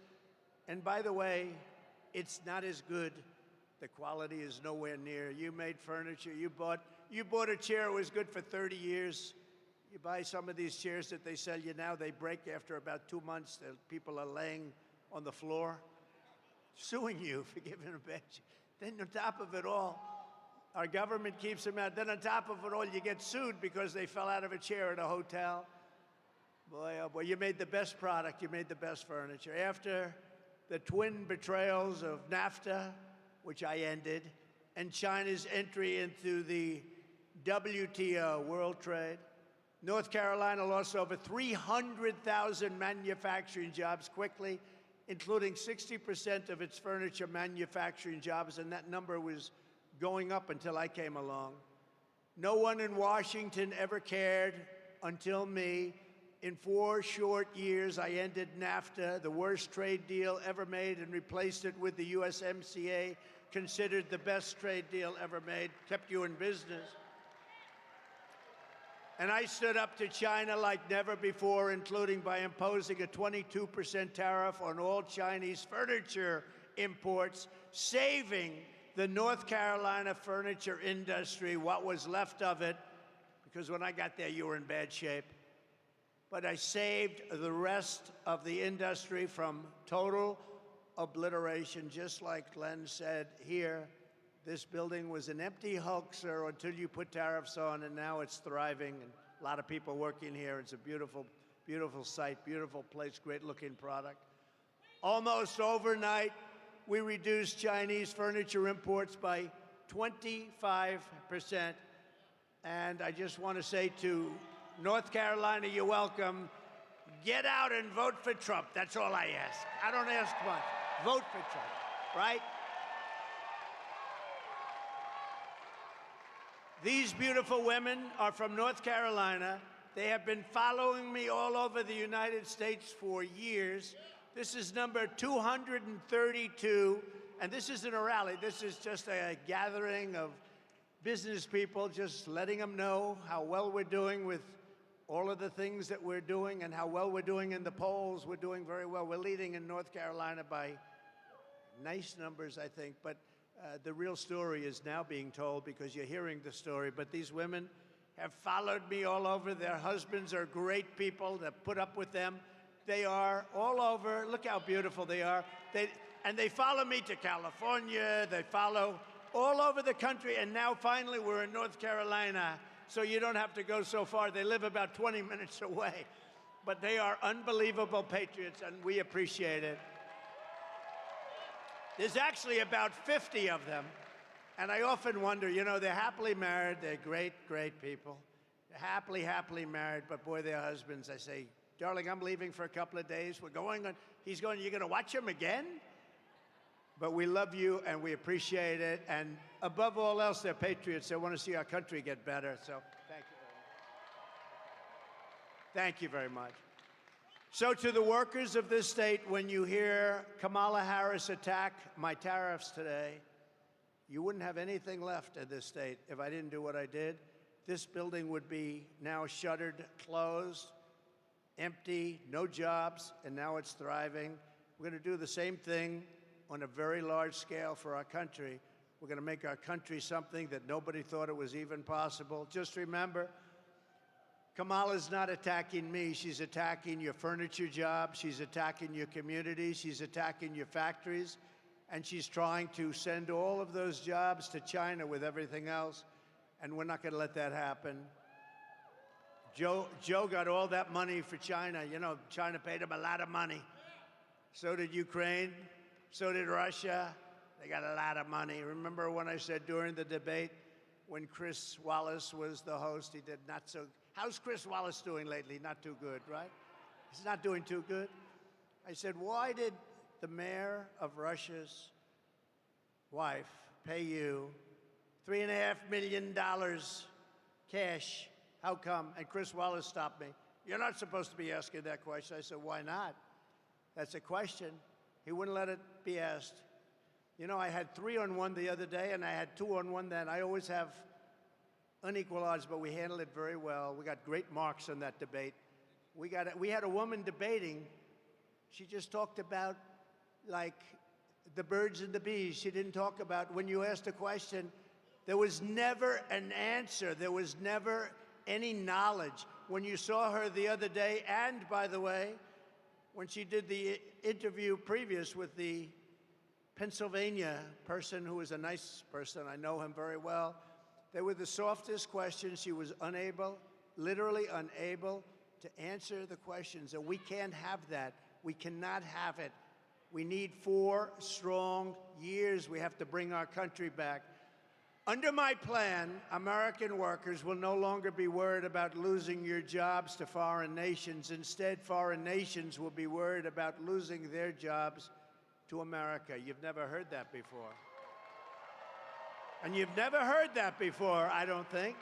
And by the way, it's not as good. The quality is nowhere near. You made furniture. You bought a chair. It was good for 30 years. You buy some of these chairs that they sell you now, they break after about 2 months. The people are laying on the floor, suing you for giving them a bad chair. Then on top of it all, our government keeps them out. Then on top of it all, you get sued because they fell out of a chair at a hotel. Boy, oh boy, you made the best product. You made the best furniture. After the twin betrayals of NAFTA, which I ended, and China's entry into the WTO, World Trade, North Carolina lost over 300,000 manufacturing jobs quickly, including 60% of its furniture manufacturing jobs, and that number was going up until I came along. No one in Washington ever cared until me. In 4 short years, I ended NAFTA, the worst trade deal ever made, and replaced it with the USMCA, considered the best trade deal ever made, kept you in business. And I stood up to China like never before, including by imposing a 22% tariff on all Chinese furniture imports, saving the North Carolina furniture industry, what was left of it, because when I got there, you were in bad shape. But I saved the rest of the industry from total obliteration, just like Len said here. This building was an empty hoaxer until you put tariffs on, and now it's thriving. And a lot of people working here. It's a beautiful, beautiful site, beautiful place, great-looking product. Almost overnight, we reduced Chinese furniture imports by 25%. And I just want to say to North Carolina, you're welcome. Get out and vote for Trump. That's all I ask. I don't ask much. Vote for Trump, right? These beautiful women are from North Carolina. They have been following me all over the United States for years. This is number 232, and this isn't a rally. This is just a gathering of business people, just letting them know how well we're doing with all of the things that we're doing and how well we're doing in the polls. We're doing very well. We're leading in North Carolina by nice numbers, I think, but the real story is now being told because you're hearing the story. But these women have followed me all over. Their husbands are great people that put up with them. They are all over. Look how beautiful they are. And they follow me to California. They follow all over the country. And now finally we're in North Carolina, so you don't have to go so far. They live about 20 minutes away. But they are unbelievable patriots, and we appreciate it. There's actually about 50 of them. And I often wonder, you know, they're happily married. They're great, great people. happily married, but boy, their husbands, I say, darling, I'm leaving for a couple of days. We're going on. He's going, you're going to watch him again? But we love you and we appreciate it. And above all else, they're patriots. They want to see our country get better. So thank you very much. Thank you very much. So to the workers of this state, when you hear Kamala Harris attack my tariffs today, you wouldn't have anything left in this state if I didn't do what I did. This building would be now shuttered, closed, empty, no jobs, and now it's thriving. We're going to do the same thing on a very large scale for our country. We're going to make our country something that nobody thought it was even possible. Just remember, Kamala's not attacking me. She's attacking your furniture jobs. She's attacking your communities. She's attacking your factories. And she's trying to send all of those jobs to China with everything else. And we're not going to let that happen. Joe got all that money for China. You know, China paid him a lot of money. So did Ukraine. So did Russia. They got a lot of money. Remember when I said during the debate, when Chris Wallace was the host, he did not so. How's Chris Wallace doing lately? Not too good, right? He's not doing too good. I said, why did the mayor of Russia's wife pay you $3.5 million cash? How come? And Chris Wallace stopped me. You're not supposed to be asking that question. I said, why not? That's a question. He wouldn't let it be asked. You know, I had 3-on-1 the other day, and I had 2-on-1 then. I always have unequal odds, but we handled it very well. We got great marks on that debate. We had a woman debating. She just talked about, like, the birds and the bees. She didn't talk about, when you asked a question, there was never an answer. There was never any knowledge. When you saw her the other day, and by the way, when she did the interview previous with the Pennsylvania person who was a nice person, I know him very well, they were the softest questions. She was unable, literally unable to answer the questions. And we can't have that. We cannot have it. We need 4 strong years. We have to bring our country back. Under my plan, American workers will no longer be worried about losing your jobs to foreign nations. Instead, foreign nations will be worried about losing their jobs to America. You've never heard that before. And you've never heard that before, I don't think.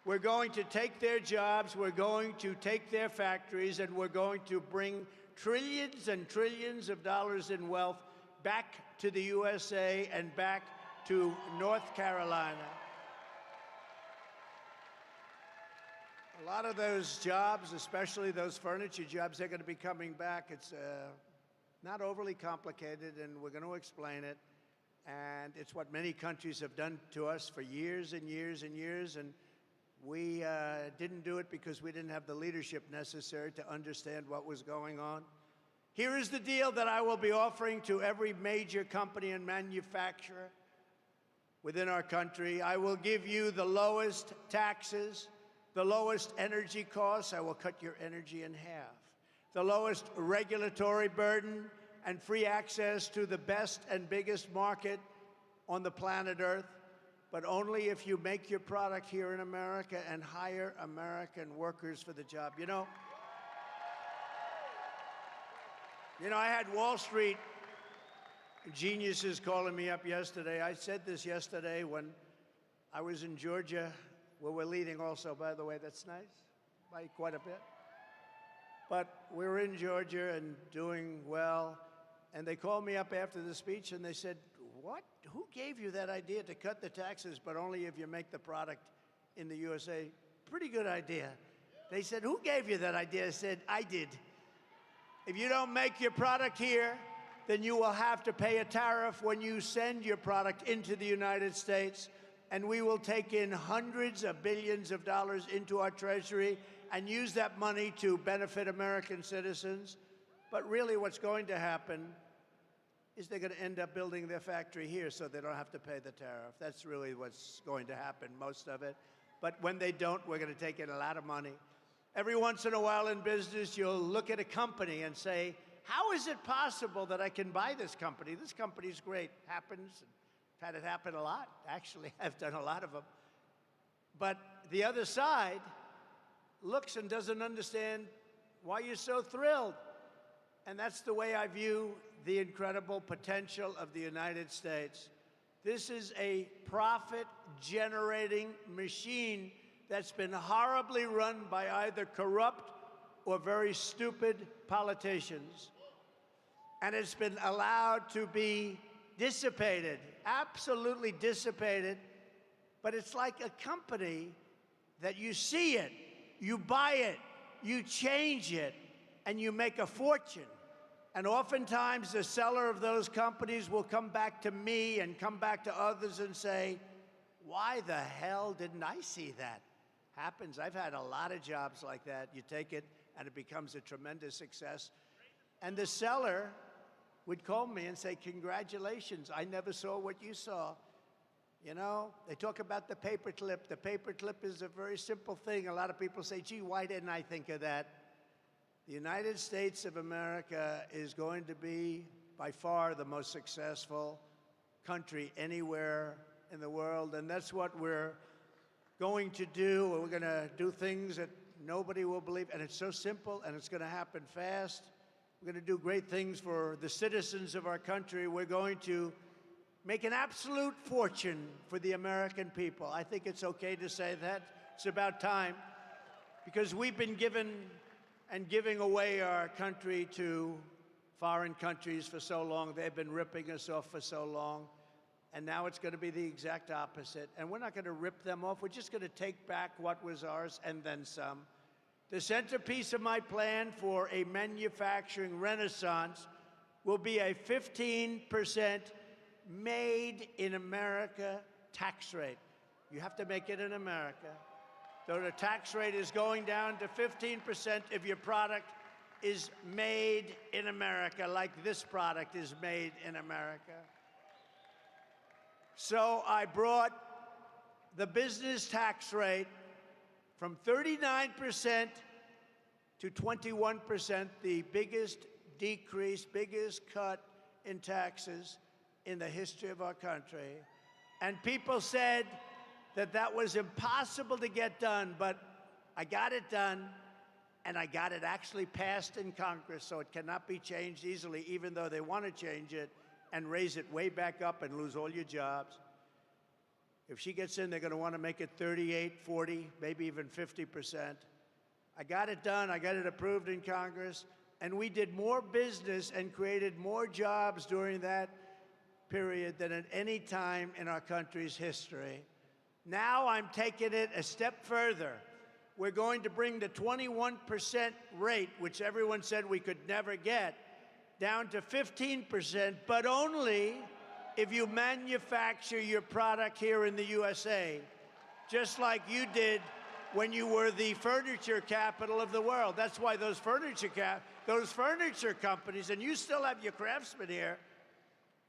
We're going to take their jobs, we're going to take their factories, and we're going to bring trillions and trillions of dollars in wealth back to the USA and back to North Carolina. A lot of those jobs, especially those furniture jobs, they're going to be coming back. It's not overly complicated, and we're going to explain it. And it's what many countries have done to us for years and years and years. And we didn't do it because we didn't have the leadership necessary to understand what was going on. Here is the deal that I will be offering to every major company and manufacturer within our country. I will give you the lowest taxes, the lowest energy costs. I will cut your energy in half. The lowest regulatory burden and free access to the best and biggest market on the planet Earth, but only if you make your product here in America and hire American workers for the job. You know, I had Wall Street geniuses calling me up yesterday. I said this yesterday when I was in Georgia, where we're leading also, by the way. That's nice, by quite a bit. But we were in Georgia and doing well, and they called me up after the speech and they said, what? Who gave you that idea to cut the taxes, but only if you make the product in the USA? Pretty good idea. They said, who gave you that idea? I said, I did. If you don't make your product here, then you will have to pay a tariff when you send your product into the United States, and we will take in hundreds of billions of dollars into our treasury and use that money to benefit American citizens. But really what's going to happen is they're going to end up building their factory here so they don't have to pay the tariff. That's really what's going to happen, most of it. But when they don't, we're going to take in a lot of money. Every once in a while in business, you'll look at a company and say, how is it possible that I can buy this company? This company's great. Happens. I've had it happen a lot. Actually, I've done a lot of them. But the other side looks and doesn't understand why you're so thrilled. And that's the way I view the incredible potential of the United States. This is a profit-generating machine that's been horribly run by either corrupt or very stupid politicians. And it's been allowed to be dissipated, absolutely dissipated. But it's like a company that you see it, you buy it, you change it, and you make a fortune. And oftentimes the seller of those companies will come back to me and come back to others and say, why the hell didn't I see that? Happens. I've had a lot of jobs like that. You take it and it becomes a tremendous success. And the seller would call me and say, congratulations, I never saw what you saw. You know, they talk about the paperclip. The paperclip is a very simple thing. A lot of people say, gee, why didn't I think of that? The United States of America is going to be, by far, the most successful country anywhere in the world, and that's what we're going to do. We're going to do things that nobody will believe, and it's so simple, and it's going to happen fast. We're going to do great things for the citizens of our country. We're going to make an absolute fortune for the American people. I think it's okay to say that. It's about time, because we've been giving away our country to foreign countries for so long. They've been ripping us off for so long. And now it's going to be the exact opposite. And we're not going to rip them off. We're just going to take back what was ours and then some. The centerpiece of my plan for a manufacturing renaissance will be a 15% made in America tax rate. You have to make it in America. So the tax rate is going down to 15% if your product is made in America, like this product is made in America. So I brought the business tax rate from 39% to 21%, the biggest decrease, biggest cut in taxes in the history of our country. And people said that that was impossible to get done, but I got it done, and I got it actually passed in Congress, so it cannot be changed easily, even though they want to change it and raise it way back up and lose all your jobs. If she gets in, they're going to want to make it 38, 40, maybe even 50%. I got it done. I got it approved in Congress, and we did more business and created more jobs during that period than at any time in our country's history. Now I'm taking it a step further. We're going to bring the 21% rate, which everyone said we could never get, down to 15%, but only if you manufacture your product here in the USA, just like you did when you were the furniture capital of the world. That's why those furniture companies, and you still have your craftsmen here,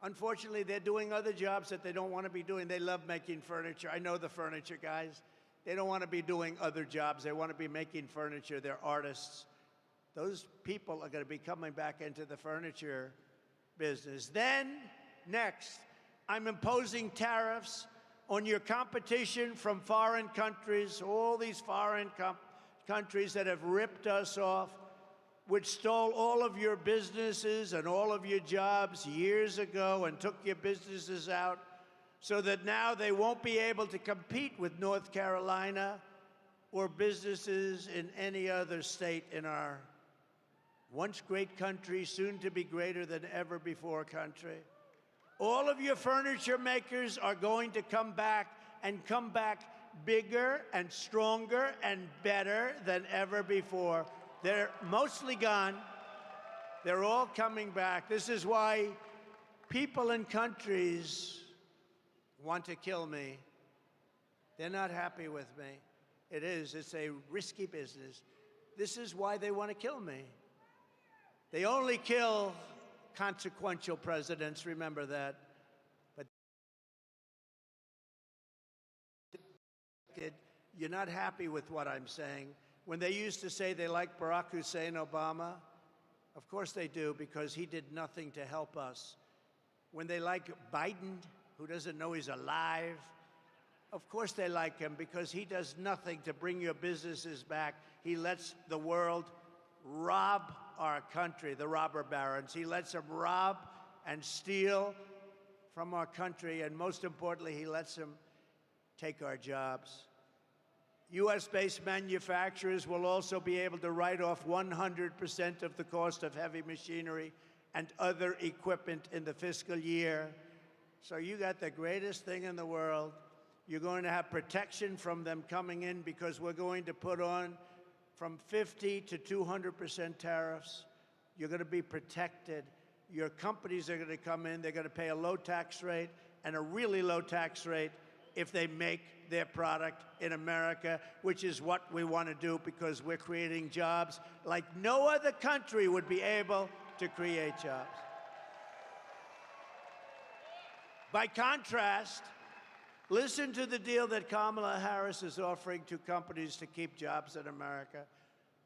unfortunately, they're doing other jobs that they don't want to be doing. They love making furniture. I know the furniture guys. They don't want to be doing other jobs. They want to be making furniture. They're artists. Those people are going to be coming back into the furniture business. Then, next, I'm imposing tariffs on your competition from foreign countries, all these foreign countries that have ripped us off, which stole all of your businesses and all of your jobs years ago and took your businesses out, so that now they won't be able to compete with North Carolina or businesses in any other state in our once great country, soon to be greater than ever before country. All of your furniture makers are going to come back and come back bigger and stronger and better than ever before. They're mostly gone. They're all coming back. This is why people in countries want to kill me. They're not happy with me. It's a risky business. This is why they want to kill me. They only kill consequential presidents, remember that. But you're not happy with what I'm saying. When they used to say they like Barack Hussein Obama, of course they do, because he did nothing to help us. When they like Biden, who doesn't know he's alive, Of course they like him because he does nothing to bring your businesses back. He lets the world rob our country, the robber barons. He lets them rob and steal from our country, and most importantly, he lets them take our jobs. U.S.-based manufacturers will also be able to write off 100% of the cost of heavy machinery and other equipment in the fiscal year. So you got the greatest thing in the world. You're going to have protection from them coming in because we're going to put on from 50 to 200% tariffs. You're going to be protected. Your companies are going to come in. They're going to pay a low tax rate and a really low tax rate if they make their product in America, which is what we want to do because we're creating jobs like no other country would be able to create jobs. By contrast, listen to the deal that Kamala Harris is offering to companies to keep jobs in America.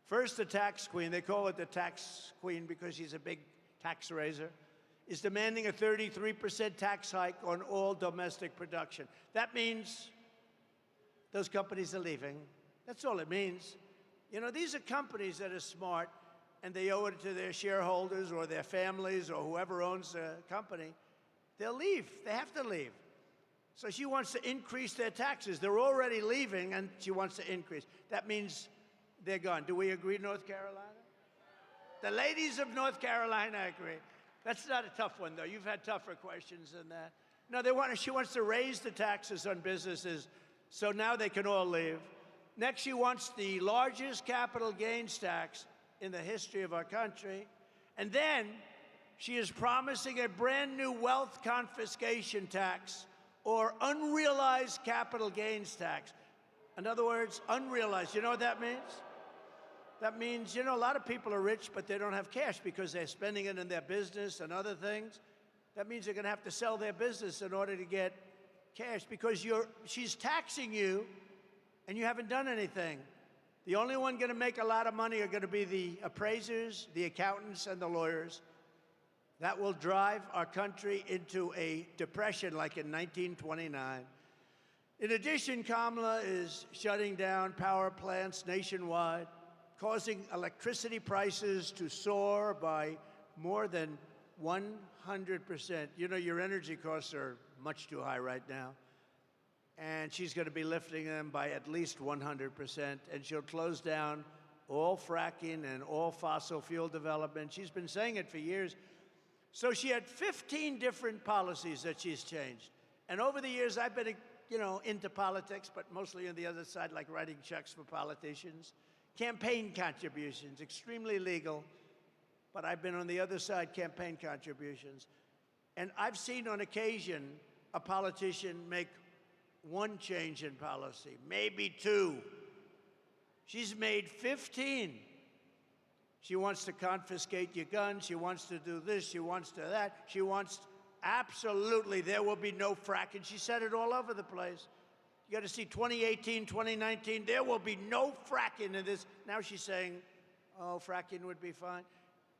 First, the tax queen, they call it the tax queen because she's a big tax raiser, is demanding a 33% tax hike on all domestic production. That means those companies are leaving. That's all it means. You know, these are companies that are smart, and they owe it to their shareholders or their families or whoever owns the company. They'll leave. They have to leave. So she wants to increase their taxes. They're already leaving, and she wants to increase. That means they're gone. Do we agree, North Carolina? The ladies of North Carolina agree. That's not a tough one, though. You've had tougher questions than that. No, she wants to raise the taxes on businesses so now they can all leave. Next, she wants the largest capital gains tax in the history of our country. And then she is promising a brand new wealth confiscation tax or unrealized capital gains tax. In other words, unrealized. You know what that means? That means, you know, a lot of people are rich, but they don't have cash because they're spending it in their business and other things. That means they're going to have to sell their business in order to get cash because she's taxing you and you haven't done anything. The only one going to make a lot of money are going to be the appraisers, the accountants, and the lawyers. That will drive our country into a depression like in 1929. In addition, Kamala is shutting down power plants nationwide, causing electricity prices to soar by more than 100%. You know, your energy costs are much too high right now. And she's going to be lifting them by at least 100%. And she'll close down all fracking and all fossil fuel development. She's been saying it for years. So she had 15 different policies that she's changed. And over the years, I've been, you know, into politics, but mostly on the other side, like writing checks for politicians. Campaign contributions, extremely legal, but I've been on the other side, campaign contributions. And I've seen on occasion a politician make one change in policy, maybe two. She's made 15. She wants to confiscate your guns. She wants to do this. She wants to that. She wants, absolutely, there will be no fracking. She said it all over the place. You got to see 2018, 2019, there will be no fracking in this. Now she's saying, oh, fracking would be fine.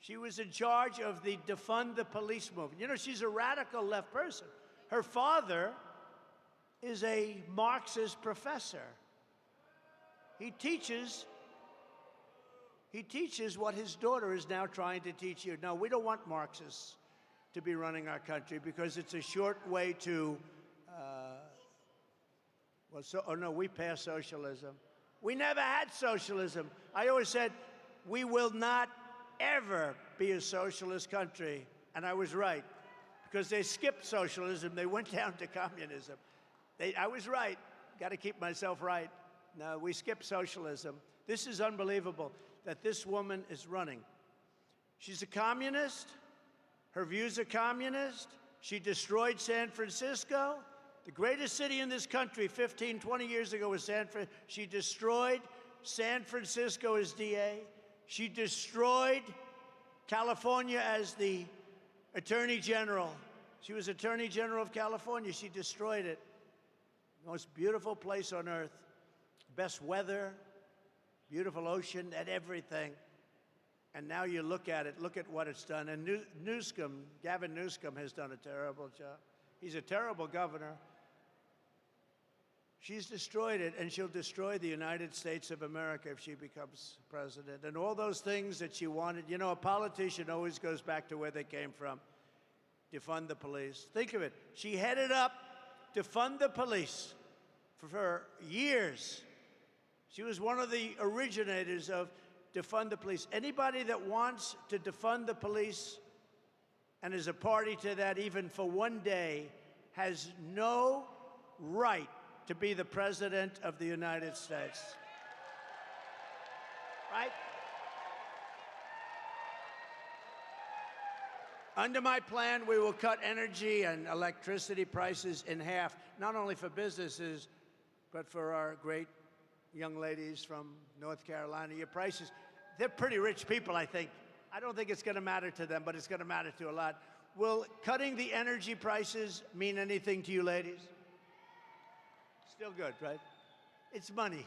She was in charge of the defund the police movement. You know, she's a radical left person. Her father is a Marxist professor. He teaches what his daughter is now trying to teach you. No, we don't want Marxists to be running our country because it's a short way to we passed socialism. We never had socialism. I always said, we will not ever be a socialist country. And I was right, because they skipped socialism. They went down to communism. I was right. Got to keep myself right. No, we skipped socialism. This is unbelievable that this woman is running. She's a communist. Her views are communist. She destroyed San Francisco. The greatest city in this country 15, 20 years ago was San Francisco. She destroyed San Francisco as DA. She destroyed California as the Attorney General. She was Attorney General of California. She destroyed it. Most beautiful place on earth. Best weather, beautiful ocean, and everything. And now you look at it, look at what it's done. And Newsom, Gavin Newsom has done a terrible job. He's a terrible governor. She's destroyed it, and she'll destroy the United States of America if she becomes president. And all those things that she wanted, you know, a politician always goes back to where they came from. Defund the police. Think of it. She headed up to fund the police for years. She was one of the originators of defund the police. Anybody that wants to defund the police and is a party to that even for one day has no right to be the President of the United States. Right? Under my plan, we will cut energy and electricity prices in half, not only for businesses, but for our great young ladies from North Carolina. Your prices, they're pretty rich people, I think. I don't think it's going to matter to them, but it's going to matter to a lot. Will cutting the energy prices mean anything to you ladies? Still good, right? It's money.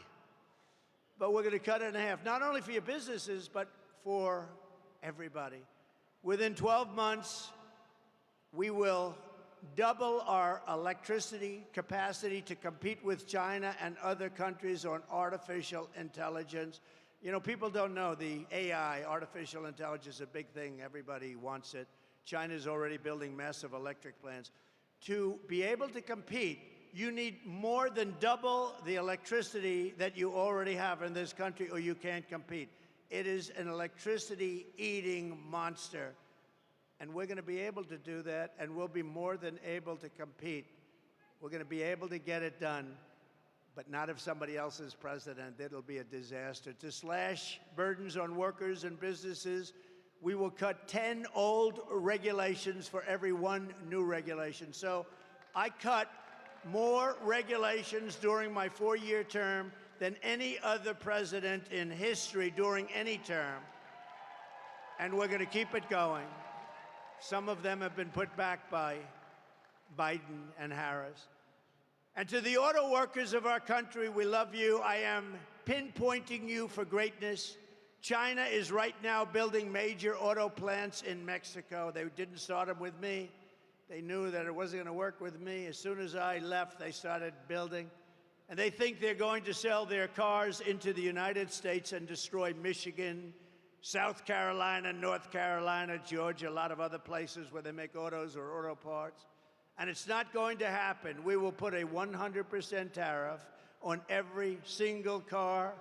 But we're going to cut it in half, not only for your businesses, but for everybody. Within 12 months, we will double our electricity capacity to compete with China and other countries on artificial intelligence. You know, people don't know the AI, artificial intelligence, is a big thing. Everybody wants it. China's already building massive electric plants. To be able to compete, you need more than double the electricity that you already have in this country, or you can't compete. It is an electricity-eating monster. And we're going to be able to do that, and we'll be more than able to compete. We're going to be able to get it done, but not if somebody else is president. It'll be a disaster. To slash burdens on workers and businesses, we will cut 10 old regulations for every one new regulation. So I cut more regulations during my 4-year term than any other president in history during any term. And we're going to keep it going. Some of them have been put back by Biden and Harris. And to the auto workers of our country, we love you. I am pinpointing you for greatness. China is right now building major auto plants in Mexico. They didn't start them with me. They knew that it wasn't going to work with me. As soon as I left, they started building. And they think they're going to sell their cars into the United States and destroy Michigan, South Carolina, North Carolina, Georgia, a lot of other places where they make autos or auto parts. And it's not going to happen. We will put a 100% tariff on every single car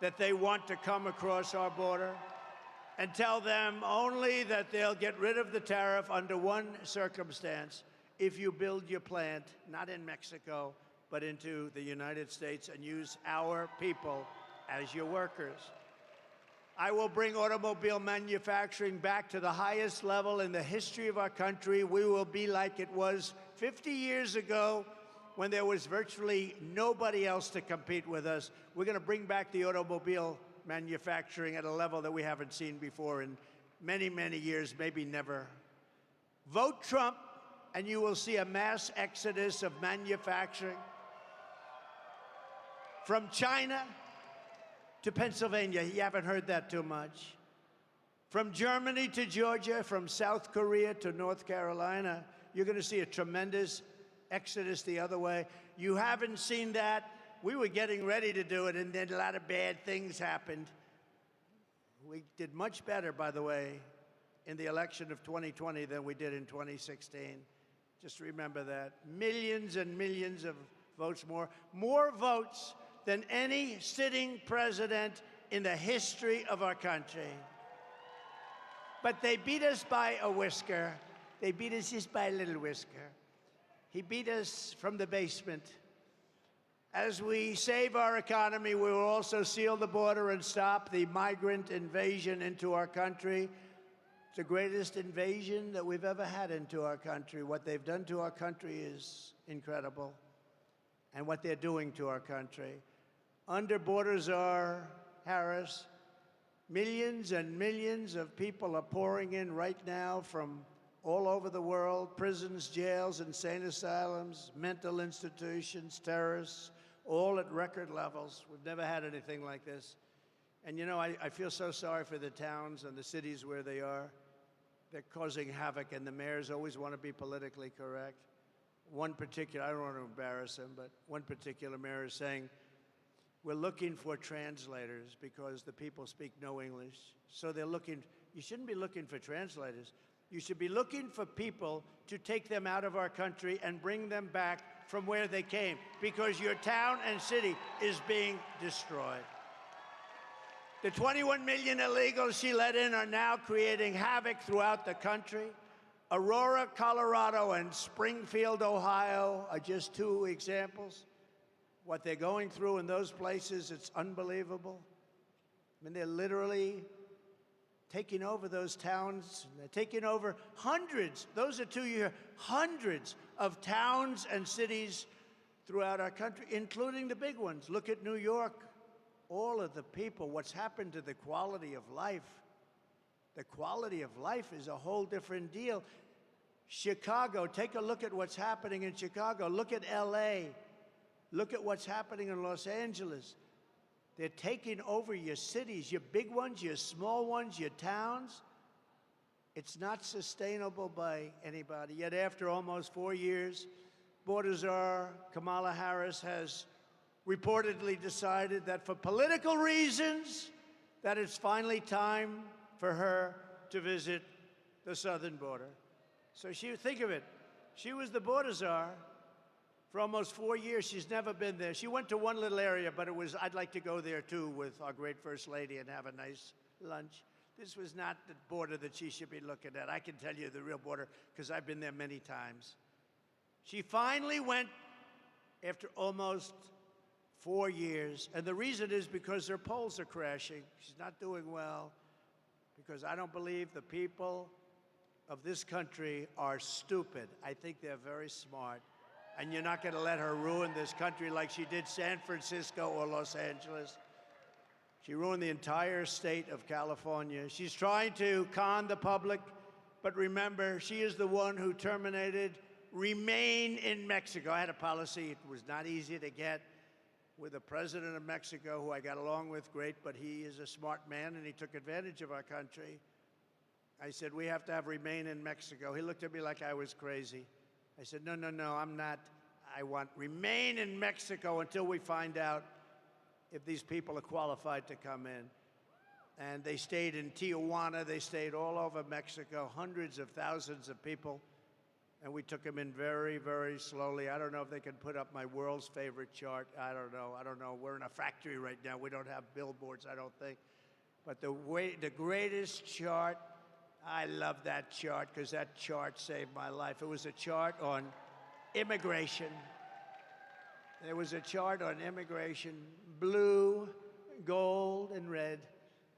that they want to come across our border, and tell them only that they'll get rid of the tariff under one circumstance: if you build your plant, not in Mexico, but into the United States, and use our people as your workers. I will bring automobile manufacturing back to the highest level in the history of our country. We will be like it was 50 years ago, when there was virtually nobody else to compete with us. We're going to bring back the automobile manufacturing at a level that we haven't seen before in many, many years, maybe never. Vote Trump, and you will see a mass exodus of manufacturing from China to Pennsylvania. You haven't heard that too much. From Germany to Georgia, from South Korea to North Carolina, you're going to see a tremendous exodus the other way. You haven't seen that. We were getting ready to do it, and then a lot of bad things happened. We did much better, by the way, in the election of 2020 than we did in 2016. Just remember that. Millions and millions of votes more. More votes than any sitting president in the history of our country. But they beat us by a whisker. They beat us just by a little whisker. He beat us from the basement. As we save our economy, we will also seal the border and stop the migrant invasion into our country. It's the greatest invasion that we've ever had into our country. What they've done to our country is incredible, and what they're doing to our country. Under Border Czar Harris, millions and millions of people are pouring in right now from all over the world: prisons, jails, insane asylums, mental institutions, terrorists, all at record levels. We've never had anything like this. And you know, I feel so sorry for the towns and the cities where they are. They're causing havoc, and the mayors always want to be politically correct. one particular, I don't want to embarrass him, but one particular mayor is saying, we're looking for translators because the people speak no English. So they're looking, you shouldn't be looking for translators. You should be looking for people to take them out of our country and bring them back from where they came, because your town and city is being destroyed. The 21 million illegals she let in are now creating havoc throughout the country. Aurora, Colorado, and Springfield, Ohio are just two examples. What they're going through in those places, it's unbelievable. I mean, they're literally taking over those towns. They're taking over hundreds, those are 2 years, hundreds of towns and cities throughout our country, including the big ones. Look at New York. All of the people, what's happened to the quality of life. The quality of life is a whole different deal. Chicago, take a look at what's happening in Chicago. Look at LA. Look at what's happening in Los Angeles. They're taking over your cities, your big ones, your small ones, your towns. It's not sustainable by anybody. Yet after almost 4 years, border czar Kamala Harris has reportedly decided that for political reasons, that it's finally time for her to visit the southern border. So think of it, she was the border czar for almost 4 years. She's never been there. She went to one little area, but I'd like to go there too with our great First Lady and have a nice lunch. This was not the border that she should be looking at. I can tell you the real border because I've been there many times. She finally went after almost 4 years, and the reason is because her polls are crashing. She's not doing well because I don't believe the people of this country are stupid. I think they're very smart, and you're not going to let her ruin this country like she did San Francisco or Los Angeles. She ruined the entire state of California. She's trying to con the public, but remember, she is the one who terminated Remain in Mexico. I had a policy. It was not easy to get with the president of Mexico, who I got along with great, but he is a smart man, and he took advantage of our country. I said, we have to have Remain in Mexico. He looked at me like I was crazy. I said, no, I'm not. I want Remain in Mexico until we find out if these people are qualified to come in. And they stayed in Tijuana. They stayed all over Mexico, hundreds of thousands of people. And we took them in very, very slowly. I don't know if they can put up my world's favorite chart. I don't know. We're in a factory right now. We don't have billboards, I don't think. But the greatest chart, I love that chart because that chart saved my life. It was a chart on immigration. There was a chart on immigration, blue, gold, and red.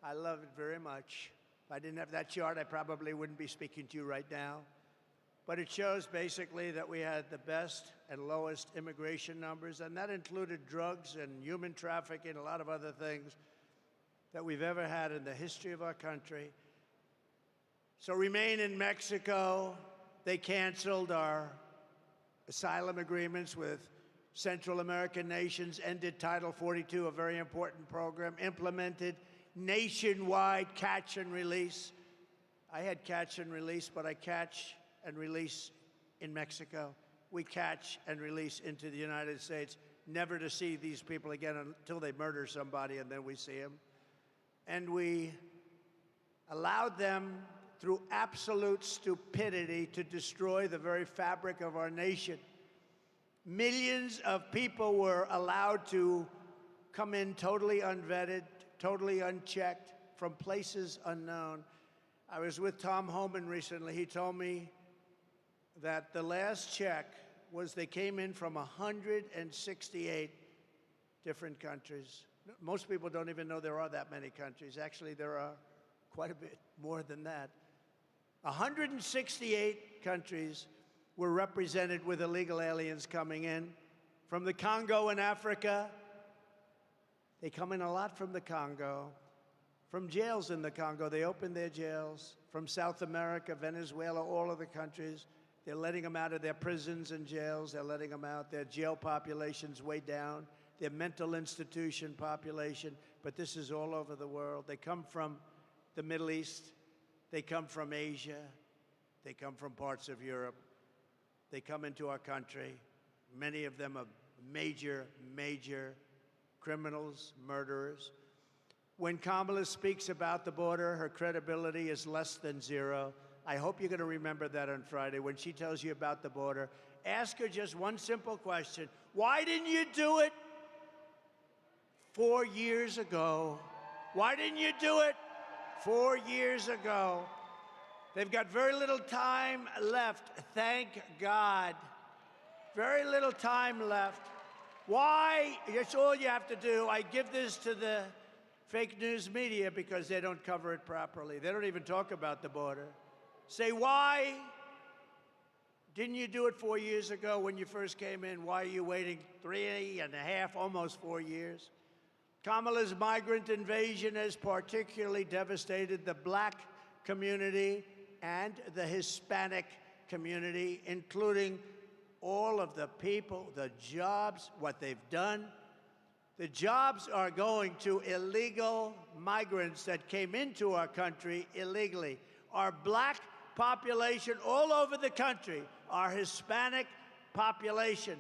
I love it very much. If I didn't have that chart, I probably wouldn't be speaking to you right now. But it shows basically that we had the best and lowest immigration numbers, and that included drugs and human trafficking, a lot of other things that we've ever had in the history of our country. So Remain in Mexico. They canceled our asylum agreements with Central American nations, ended Title 42, a very important program, implemented nationwide catch and release. I had catch and release, but I catch and release in Mexico. We catch and release into the United States, never to see these people again until they murder somebody, and then we see them. And we allowed them, through absolute stupidity, to destroy the very fabric of our nation. Millions of people were allowed to come in totally unvetted, totally unchecked, from places unknown. I was with Tom Homan recently. He told me that the last check was they came in from 168 different countries. Most people don't even know there are that many countries. Actually, there are quite a bit more than that. 168 countries were represented with illegal aliens coming in. From the Congo in Africa, they come in a lot from the Congo. From jails in the Congo, they opened their jails. From South America, Venezuela, all of the countries. They're letting them out of their prisons and jails. They're letting them out. Their jail population's way down. Their mental institution population. But this is all over the world. They come from the Middle East. They come from Asia. They come from parts of Europe. They come into our country. Many of them are major, major criminals, murderers. When Kamala speaks about the border, her credibility is less than zero. I hope you're going to remember that on Friday. When she tells you about the border, ask her just one simple question. Why didn't you do it 4 years ago? Why didn't you do it 4 years ago? They've got very little time left, thank God. Very little time left. Why? That's all you have to do. I give this to the fake news media because they don't cover it properly. They don't even talk about the border. Say, why didn't you do it 4 years ago when you first came in? Why are you waiting 3.5, almost 4 years? Kamala's migrant invasion has particularly devastated the black community and the Hispanic community, including all of the people, the jobs, what they've done. The jobs are going to illegal migrants that came into our country illegally. Our black population all over the country, our Hispanic population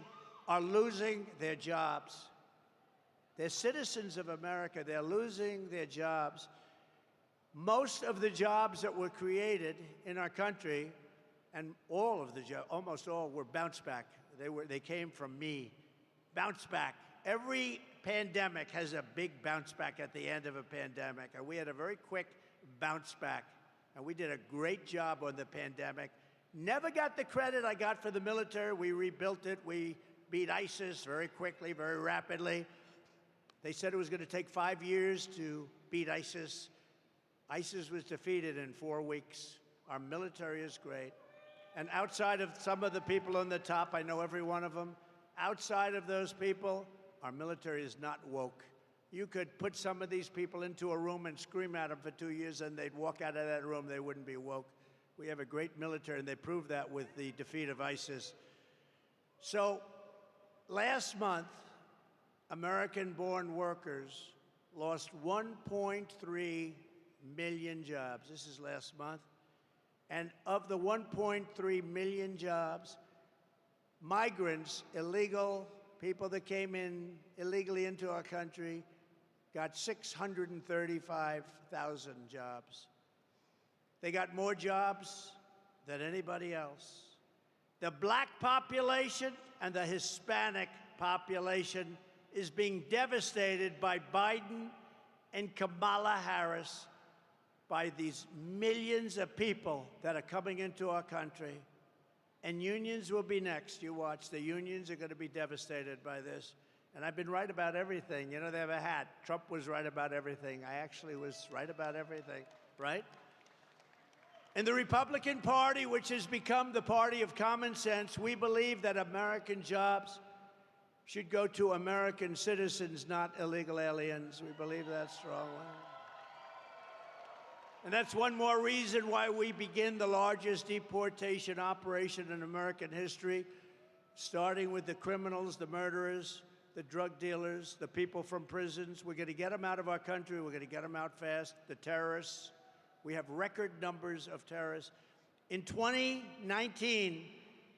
are losing their jobs. They're citizens of America. They're losing their jobs. Most of the jobs that were created in our country, and all of the jobs, almost all, were bounce back. They came from me. Bounce back. Every pandemic has a big bounce back at the end of a pandemic, and we had a very quick bounce back, and we did a great job on the pandemic. Never got the credit I got for the military. We rebuilt it. We beat ISIS very quickly, very rapidly. They said it was going to take 5 years to beat ISIS. ISIS was defeated in 4 weeks. Our military is great. And outside of some of the people on the top, I know every one of them, outside of those people, our military is not woke. You could put some of these people into a room and scream at them for 2 years, and they'd walk out of that room. They wouldn't be woke. We have a great military, and they proved that with the defeat of ISIS. So last month, American-born workers lost 1.3 million jobs. This is last month. And of the 1.3 million jobs, migrants, illegal people that came in illegally into our country, got 635,000 jobs. They got more jobs than anybody else. The black population and the Hispanic population is being devastated by Biden and Kamala Harris, by these millions of people that are coming into our country. And unions will be next. You watch. The unions are going to be devastated by this. And I've been right about everything. You know, they have a hat. Trump was right about everything. I actually was right about everything, right? In the Republican Party, which has become the party of common sense, we believe that American jobs should go to American citizens, not illegal aliens. We believe that strongly. And that's one more reason why we begin the largest deportation operation in American history, starting with the criminals, the murderers, the drug dealers, the people from prisons. We're going to get them out of our country. We're going to get them out fast. The terrorists. We have record numbers of terrorists. In 2019,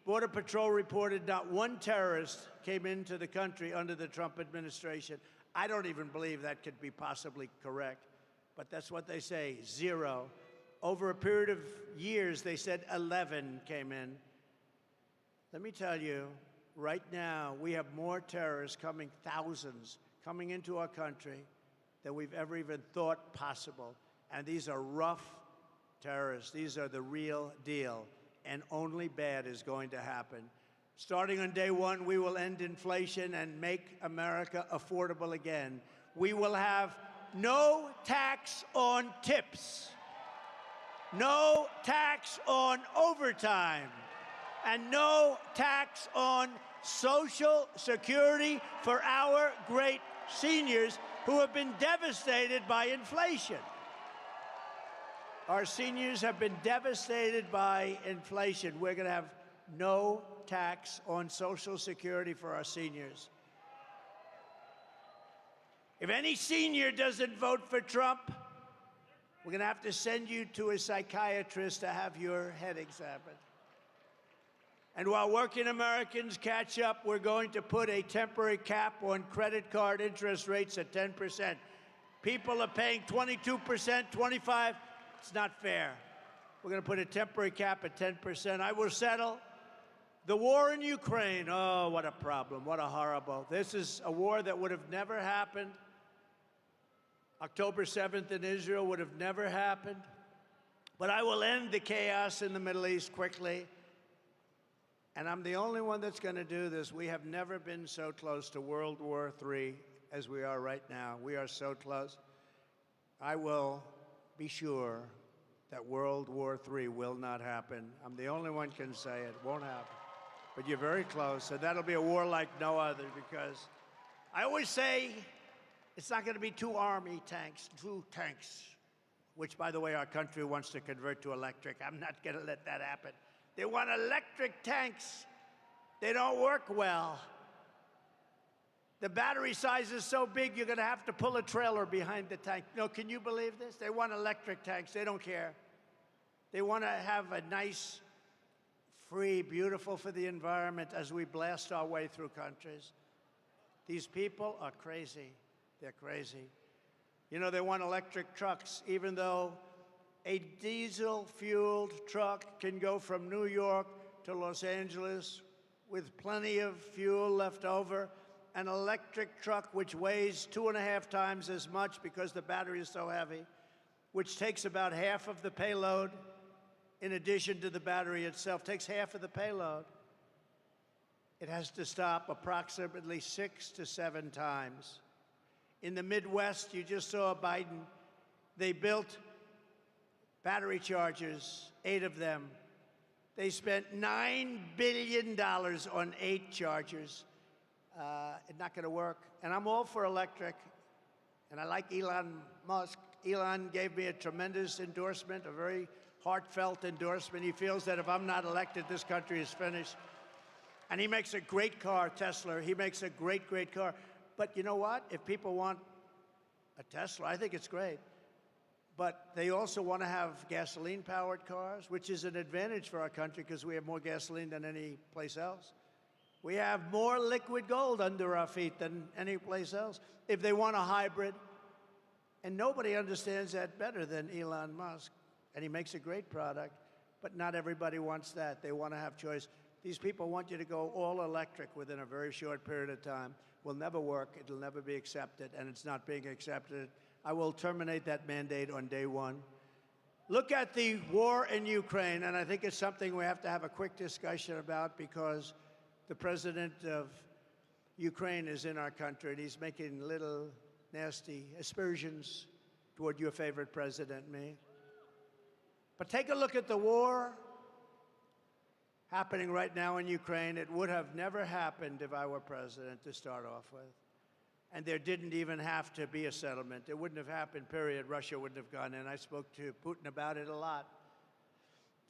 Border Patrol reported not one terrorist came into the country under the Trump administration. I don't even believe that could be possibly correct, but that's what they say, 0. Over a period of years, they said 11 came in. Let me tell you, right now, we have more terrorists coming, thousands, coming into our country than we've ever even thought possible. And these are rough terrorists. These are the real deal. And only bad is going to happen. Starting on day one, we will end inflation and make America affordable again. We will have no tax on tips, no tax on overtime, and no tax on Social Security for our great seniors who have been devastated by inflation. Our seniors have been devastated by inflation. We're going to have no tax on Social Security for our seniors. If any senior doesn't vote for Trump, we're going to have to send you to a psychiatrist to have your head examined. And while working Americans catch up, we're going to put a temporary cap on credit card interest rates at 10%. People are paying 22%, 25%. It's not fair. We're going to put a temporary cap at 10%. I will settle. The war in Ukraine, oh, what a problem, what a horrible. This is a war that would have never happened. October 7th in Israel would have never happened. But I will end the chaos in the Middle East quickly. And I'm the only one that's going to do this. We have never been so close to World War III as we are right now. We are so close. I will be sure that World War III will not happen. I'm the only one can say it won't happen. But you're very close, and that'll be a war like no other, because I always say it's not going to be two tanks, which, by the way, our country wants to convert to electric. I'm not going to let that happen. They want electric tanks. They don't work well. The battery size is so big, you're going to have to pull a trailer behind the tank. No, can you believe this? They want electric tanks. They don't care. They want to have a nice, free, beautiful for the environment as we blast our way through countries. These people are crazy. They're crazy. You know, they want electric trucks, even though a diesel-fueled truck can go from New York to Los Angeles with plenty of fuel left over. An electric truck, which weighs 2.5 times as much because the battery is so heavy, which takes about half of the payload, in addition to the battery itself, takes half of the payload. It has to stop approximately 6 to 7 times. In the Midwest, you just saw Biden, they built battery chargers, 8 of them. They spent $9 billion on 8 chargers. It's not going to work. And I'm all for electric. And I like Elon Musk. Elon gave me a tremendous endorsement, a very heartfelt endorsement. He feels that if I'm not elected, this country is finished. And he makes a great car, Tesla. He makes a great, great car. But you know what? If people want a Tesla, I think it's great. But they also want to have gasoline-powered cars, which is an advantage for our country because we have more gasoline than any place else. We have more liquid gold under our feet than any place else. If they want a hybrid, and nobody understands that better than Elon Musk, and he makes a great product, but not everybody wants that. They want to have choice. These people want you to go all electric within a very short period of time. Will never work. It'll never be accepted, and it's not being accepted. I will terminate that mandate on day one. Look at the war in Ukraine, and I think it's something we have to have a quick discussion about because the president of Ukraine is in our country, and he's making little nasty aspersions toward your favorite president, me. But take a look at the war happening right now in Ukraine. It would have never happened if I were president to start off with. And there didn't even have to be a settlement. It wouldn't have happened, period. Russia wouldn't have gone in. I spoke to Putin about it a lot.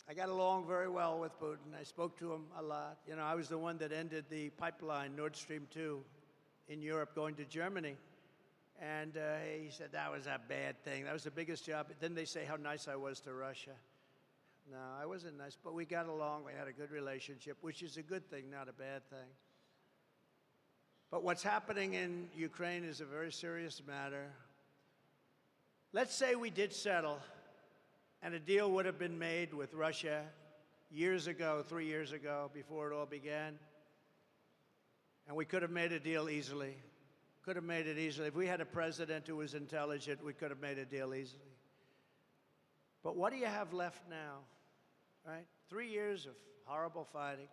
I got along very well with Putin. I spoke to him a lot. You know, I was the one that ended the pipeline, Nord Stream 2, in Europe going to Germany. And he said that was a bad thing. That was the biggest job. Then they say how nice I was to Russia. No, I wasn't nice, but we got along. We had a good relationship, which is a good thing, not a bad thing. But what's happening in Ukraine is a very serious matter. Let's say we did settle, and a deal would have been made with Russia years ago, 3 years ago, before it all began. And we could have made a deal easily. Could have made it easily. If we had a president who was intelligent, we could have made a deal easily. But what do you have left now, right? 3 years of horrible fighting.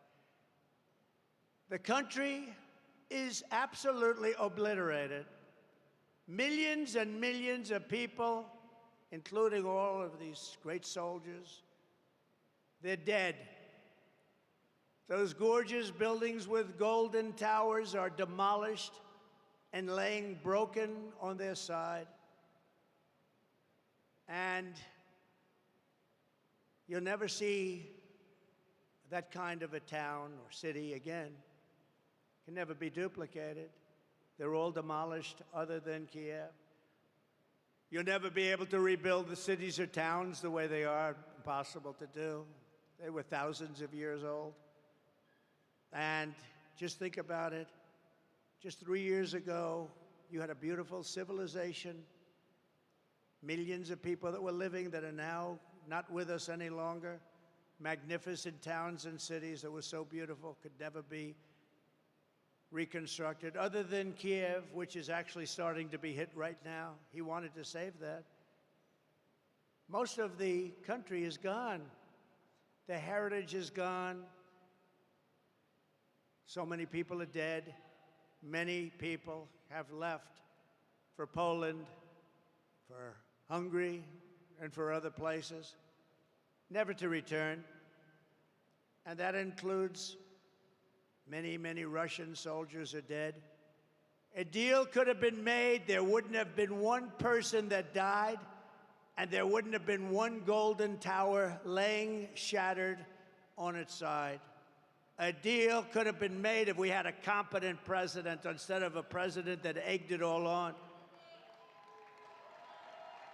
The country is absolutely obliterated. Millions and millions of people, including all of these great soldiers, they're dead. Those gorgeous buildings with golden towers are demolished and laying broken on their side. And you'll never see that kind of a town or city again. Can never be duplicated. They're all demolished other than Kiev. You'll never be able to rebuild the cities or towns the way they are. Impossible to do. They were thousands of years old. And just think about it. Just 3 years ago, you had a beautiful civilization, millions of people that were living that are now not with us any longer, magnificent towns and cities that were so beautiful, could never be reconstructed, other than Kiev, which is actually starting to be hit right now. He wanted to save that. Most of the country is gone. The heritage is gone. So many people are dead. Many people have left for Poland, for Hungary, and for other places, never to return. And that includes many, many Russian soldiers are dead. A deal could have been made. There wouldn't have been one person that died, and there wouldn't have been one golden tower laying shattered on its side. A deal could have been made if we had a competent president instead of a president that egged it all on.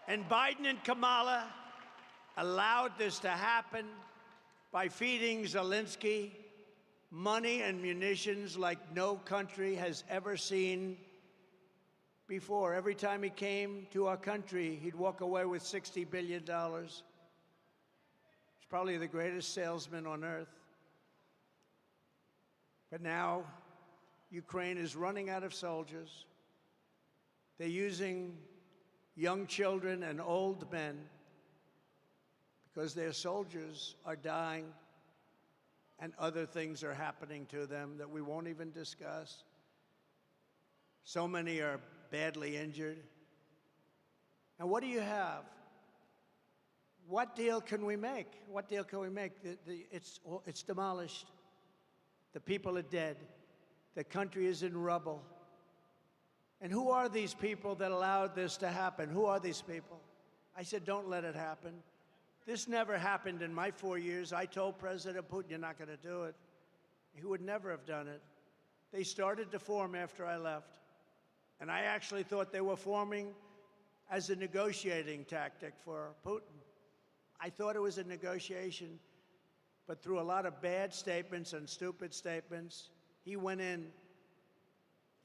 And Biden and Kamala allowed this to happen by feeding Zelensky money and munitions like no country has ever seen before. Every time he came to our country, he'd walk away with $60 billion. He's probably the greatest salesman on earth. But now, Ukraine is running out of soldiers. They're using young children and old men because their soldiers are dying and other things are happening to them that we won't even discuss. So many are badly injured. And what do you have? What deal can we make? What deal can we make? It's demolished. The people are dead. The country is in rubble. And who are these people that allowed this to happen? Who are these people? I said, don't let it happen. This never happened in my 4 years. I told President Putin, you're not going to do it. He would never have done it. They started to form after I left. And I actually thought they were forming as a negotiating tactic for Putin. I thought it was a negotiation. But through a lot of bad statements and stupid statements, he went in,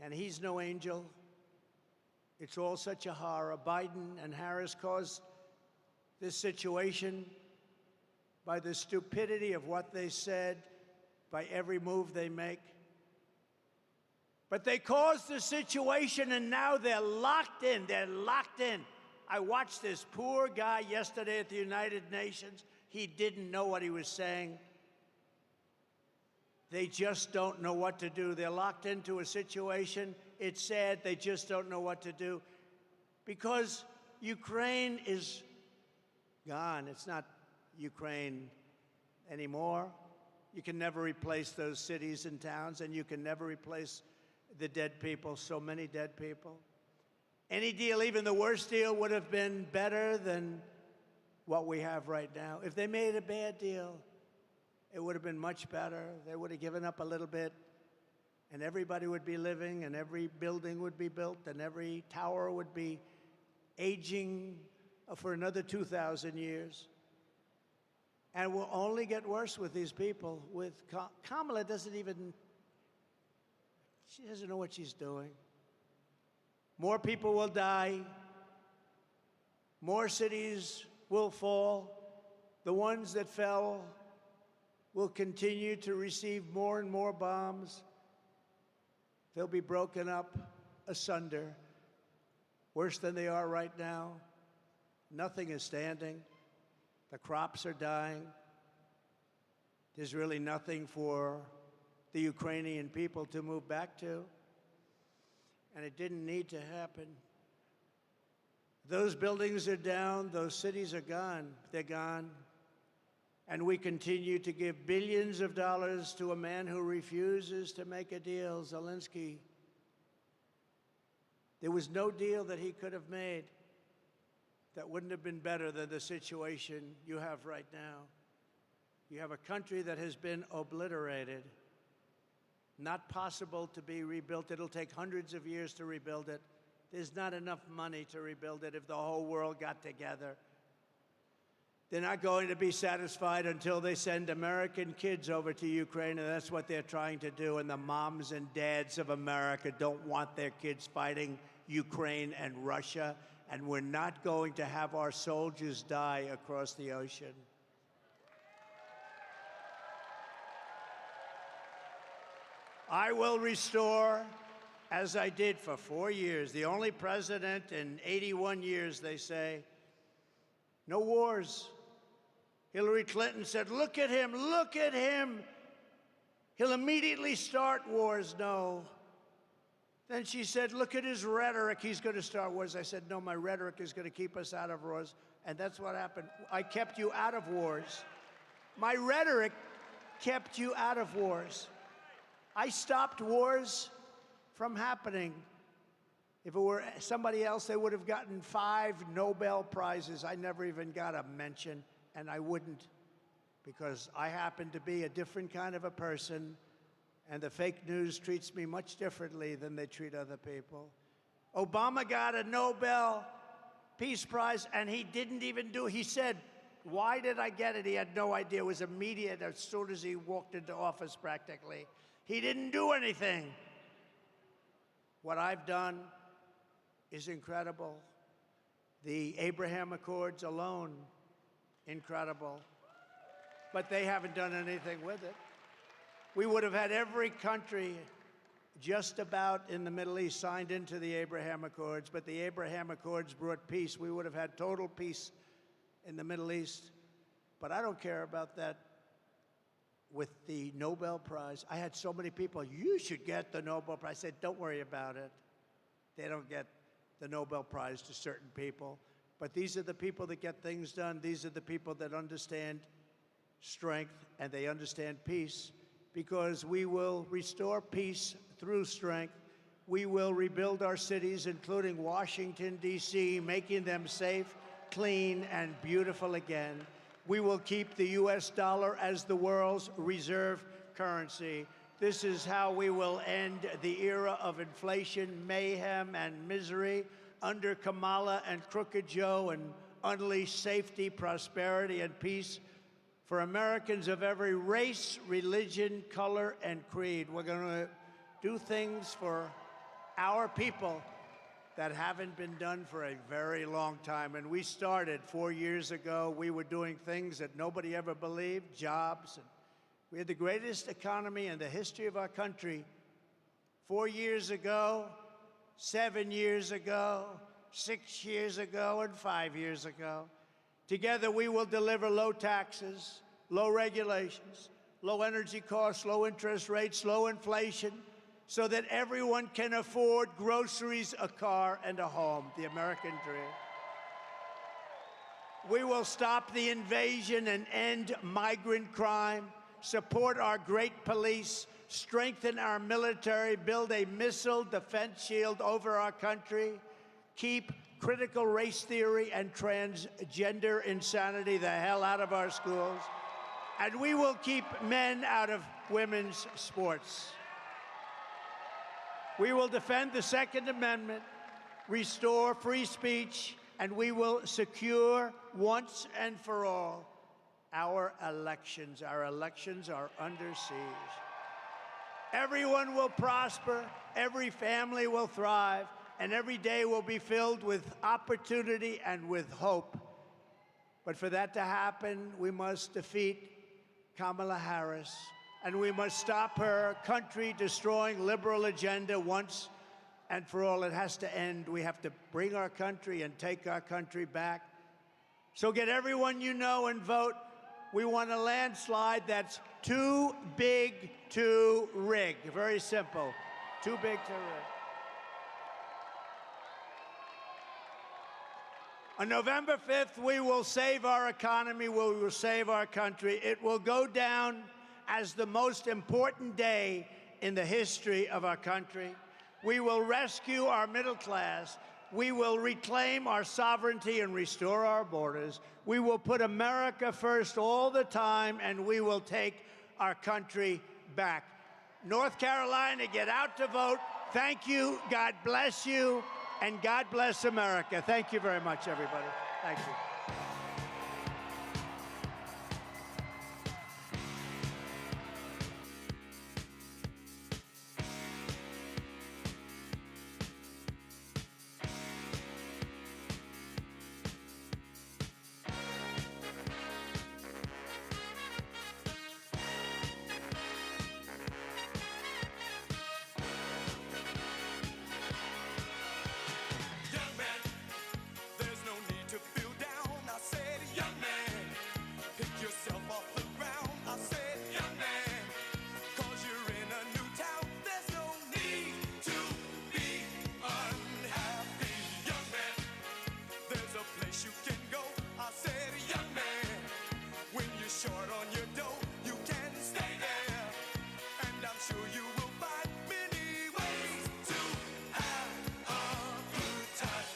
and he's no angel. It's all such a horror. Biden and Harris caused this situation by the stupidity of what they said, by every move they make. But they caused the situation, and now they're locked in. They're locked in. I watched this poor guy yesterday at the United Nations. He didn't know what he was saying. They just don't know what to do. They're locked into a situation. It's sad. They just don't know what to do because Ukraine is gone. It's not Ukraine anymore. You can never replace those cities and towns, and you can never replace the dead people, so many dead people. Any deal, even the worst deal, would have been better than what we have right now. If they made a bad deal, it would have been much better. They would have given up a little bit, and everybody would be living, and every building would be built, and every tower would be aging for another 2,000 years. And it will only get worse with these people. With Kamala she doesn't know what she's doing. More people will die. More cities will fall. The ones that fell will continue to receive more and more bombs. They'll be broken up asunder, worse than they are right now. Nothing is standing. The crops are dying. There's really nothing for the Ukrainian people to move back to. And it didn't need to happen. Those buildings are down. Those cities are gone. They're gone. And we continue to give billions of dollars to a man who refuses to make a deal, Zelensky. There was no deal that he could have made that wouldn't have been better than the situation you have right now. You have a country that has been obliterated, not possible to be rebuilt. It'll take hundreds of years to rebuild it. There's not enough money to rebuild it if the whole world got together. They're not going to be satisfied until they send American kids over to Ukraine, and that's what they're trying to do. And the moms and dads of America don't want their kids fighting Ukraine and Russia, and we're not going to have our soldiers die across the ocean. I will restore, as I did for 4 years, the only president in 81 years, they say, no wars. Hillary Clinton said, look at him, look at him. He'll immediately start wars. No. Then she said, look at his rhetoric. He's going to start wars. I said, no, my rhetoric is going to keep us out of wars. And that's what happened. I kept you out of wars. My rhetoric kept you out of wars. I stopped wars from happening. If it were somebody else, they would have gotten 5 Nobel Prizes. I never even got a mention, and I wouldn't, because I happen to be a different kind of a person, and the fake news treats me much differently than they treat other people. Obama got a Nobel Peace Prize, and he didn't even do it. He said, why did I get it? He had no idea. It was immediate as soon as he walked into office, practically. He didn't do anything. What I've done is incredible. The Abraham Accords alone, incredible. But they haven't done anything with it. We would have had every country just about in the Middle East signed into the Abraham Accords, but the Abraham Accords brought peace. We would have had total peace in the Middle East. But I don't care about that with the Nobel Prize. I had so many people, you should get the Nobel Prize. I said, don't worry about it. They don't get the Nobel Prize to certain people. But these are the people that get things done. These are the people that understand strength and they understand peace, because we will restore peace through strength. We will rebuild our cities, including Washington, D.C., making them safe, clean, and beautiful again. We will keep the U.S. dollar as the world's reserve currency. This is how we will end the era of inflation, mayhem, and misery under Kamala and Crooked Joe, and unleash safety, prosperity, and peace for Americans of every race, religion, color, and creed. We're going to do things for our people that haven't been done for a very long time. And we started 4 years ago. We were doing things that nobody ever believed, jobs. And we had the greatest economy in the history of our country 4 years ago, 7 years ago, 6 years ago, and 5 years ago. Together, we will deliver low taxes, low regulations, low energy costs, low interest rates, low inflation, so that everyone can afford groceries, a car, and a home, the American dream. We will stop the invasion and end migrant crime, support our great police, strengthen our military, build a missile defense shield over our country, keep critical race theory and transgender insanity the hell out of our schools, and we will keep men out of women's sports. We will defend the Second Amendment, restore free speech, and we will secure once and for all our elections. Our elections are under siege. Everyone will prosper, every family will thrive, and every day will be filled with opportunity and with hope. But for that to happen, we must defeat Kamala Harris, and we must stop her country-destroying liberal agenda once and for all. It has to end. We have to bring our country and take our country back. So get everyone you know and vote. We want a landslide that's too big to rig. Very simple. Too big to rig. On November 5th, we will save our economy. We will save our country. It will go down as the most important day in the history of our country. We will rescue our middle class. We will reclaim our sovereignty and restore our borders. We will put America first all the time, and we will take our country back. North Carolina, get out to vote. Thank you. God bless you. And God bless America. Thank you very much, everybody. Thank you. you don't, you can stay there. And I'm sure you will find many ways to have a good time.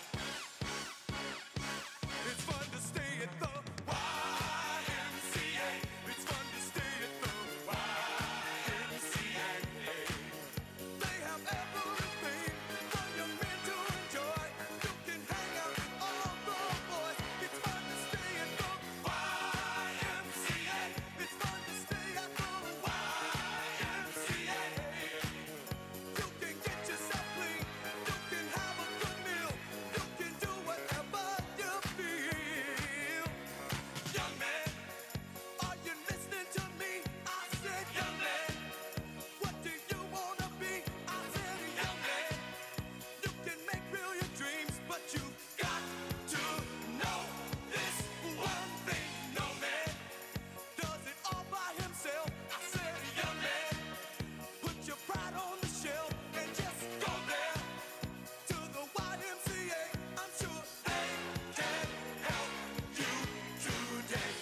It's fun to stay at the YMCA. It's fun to stay at the YMCA. They have everything for young men to enjoy. You can hang out with all the boys. It's fun to stay at the YMCA. It's fun to stay at the YMCA. You can get yourself clean. You can have a good meal. You can do whatever you feel. Young man, are you listening to me? I said, young man, what do you wanna be? I said, young man, you can make real your dreams, but you got to know this one thing. No man does it all by himself. I said, young man, put your pride on the shelf and just go there to the YMCA. I'm sure they can help you today.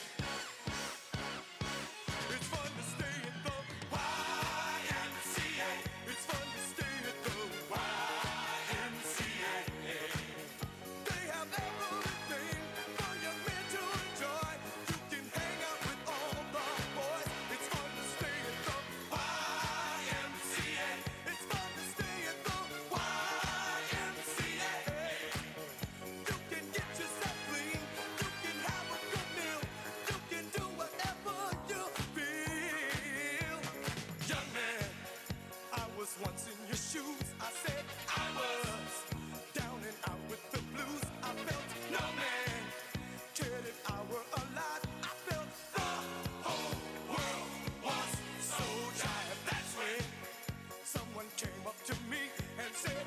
It's fun to stay at the YMCA. It's fun to stay at the YMCA. They have everything for young men to enjoy. You can hang out with all the boys. It's fun to stay at the YMCA. It's fun to stay at the YMCA. You can get yourself clean. You can have a good meal. You can do whatever you feel. Young man, I was once in your shoes. I said I was down and out with the blues. I felt no man cared if I were alive. I felt the whole world was so tired. That's when someone came up to me and said,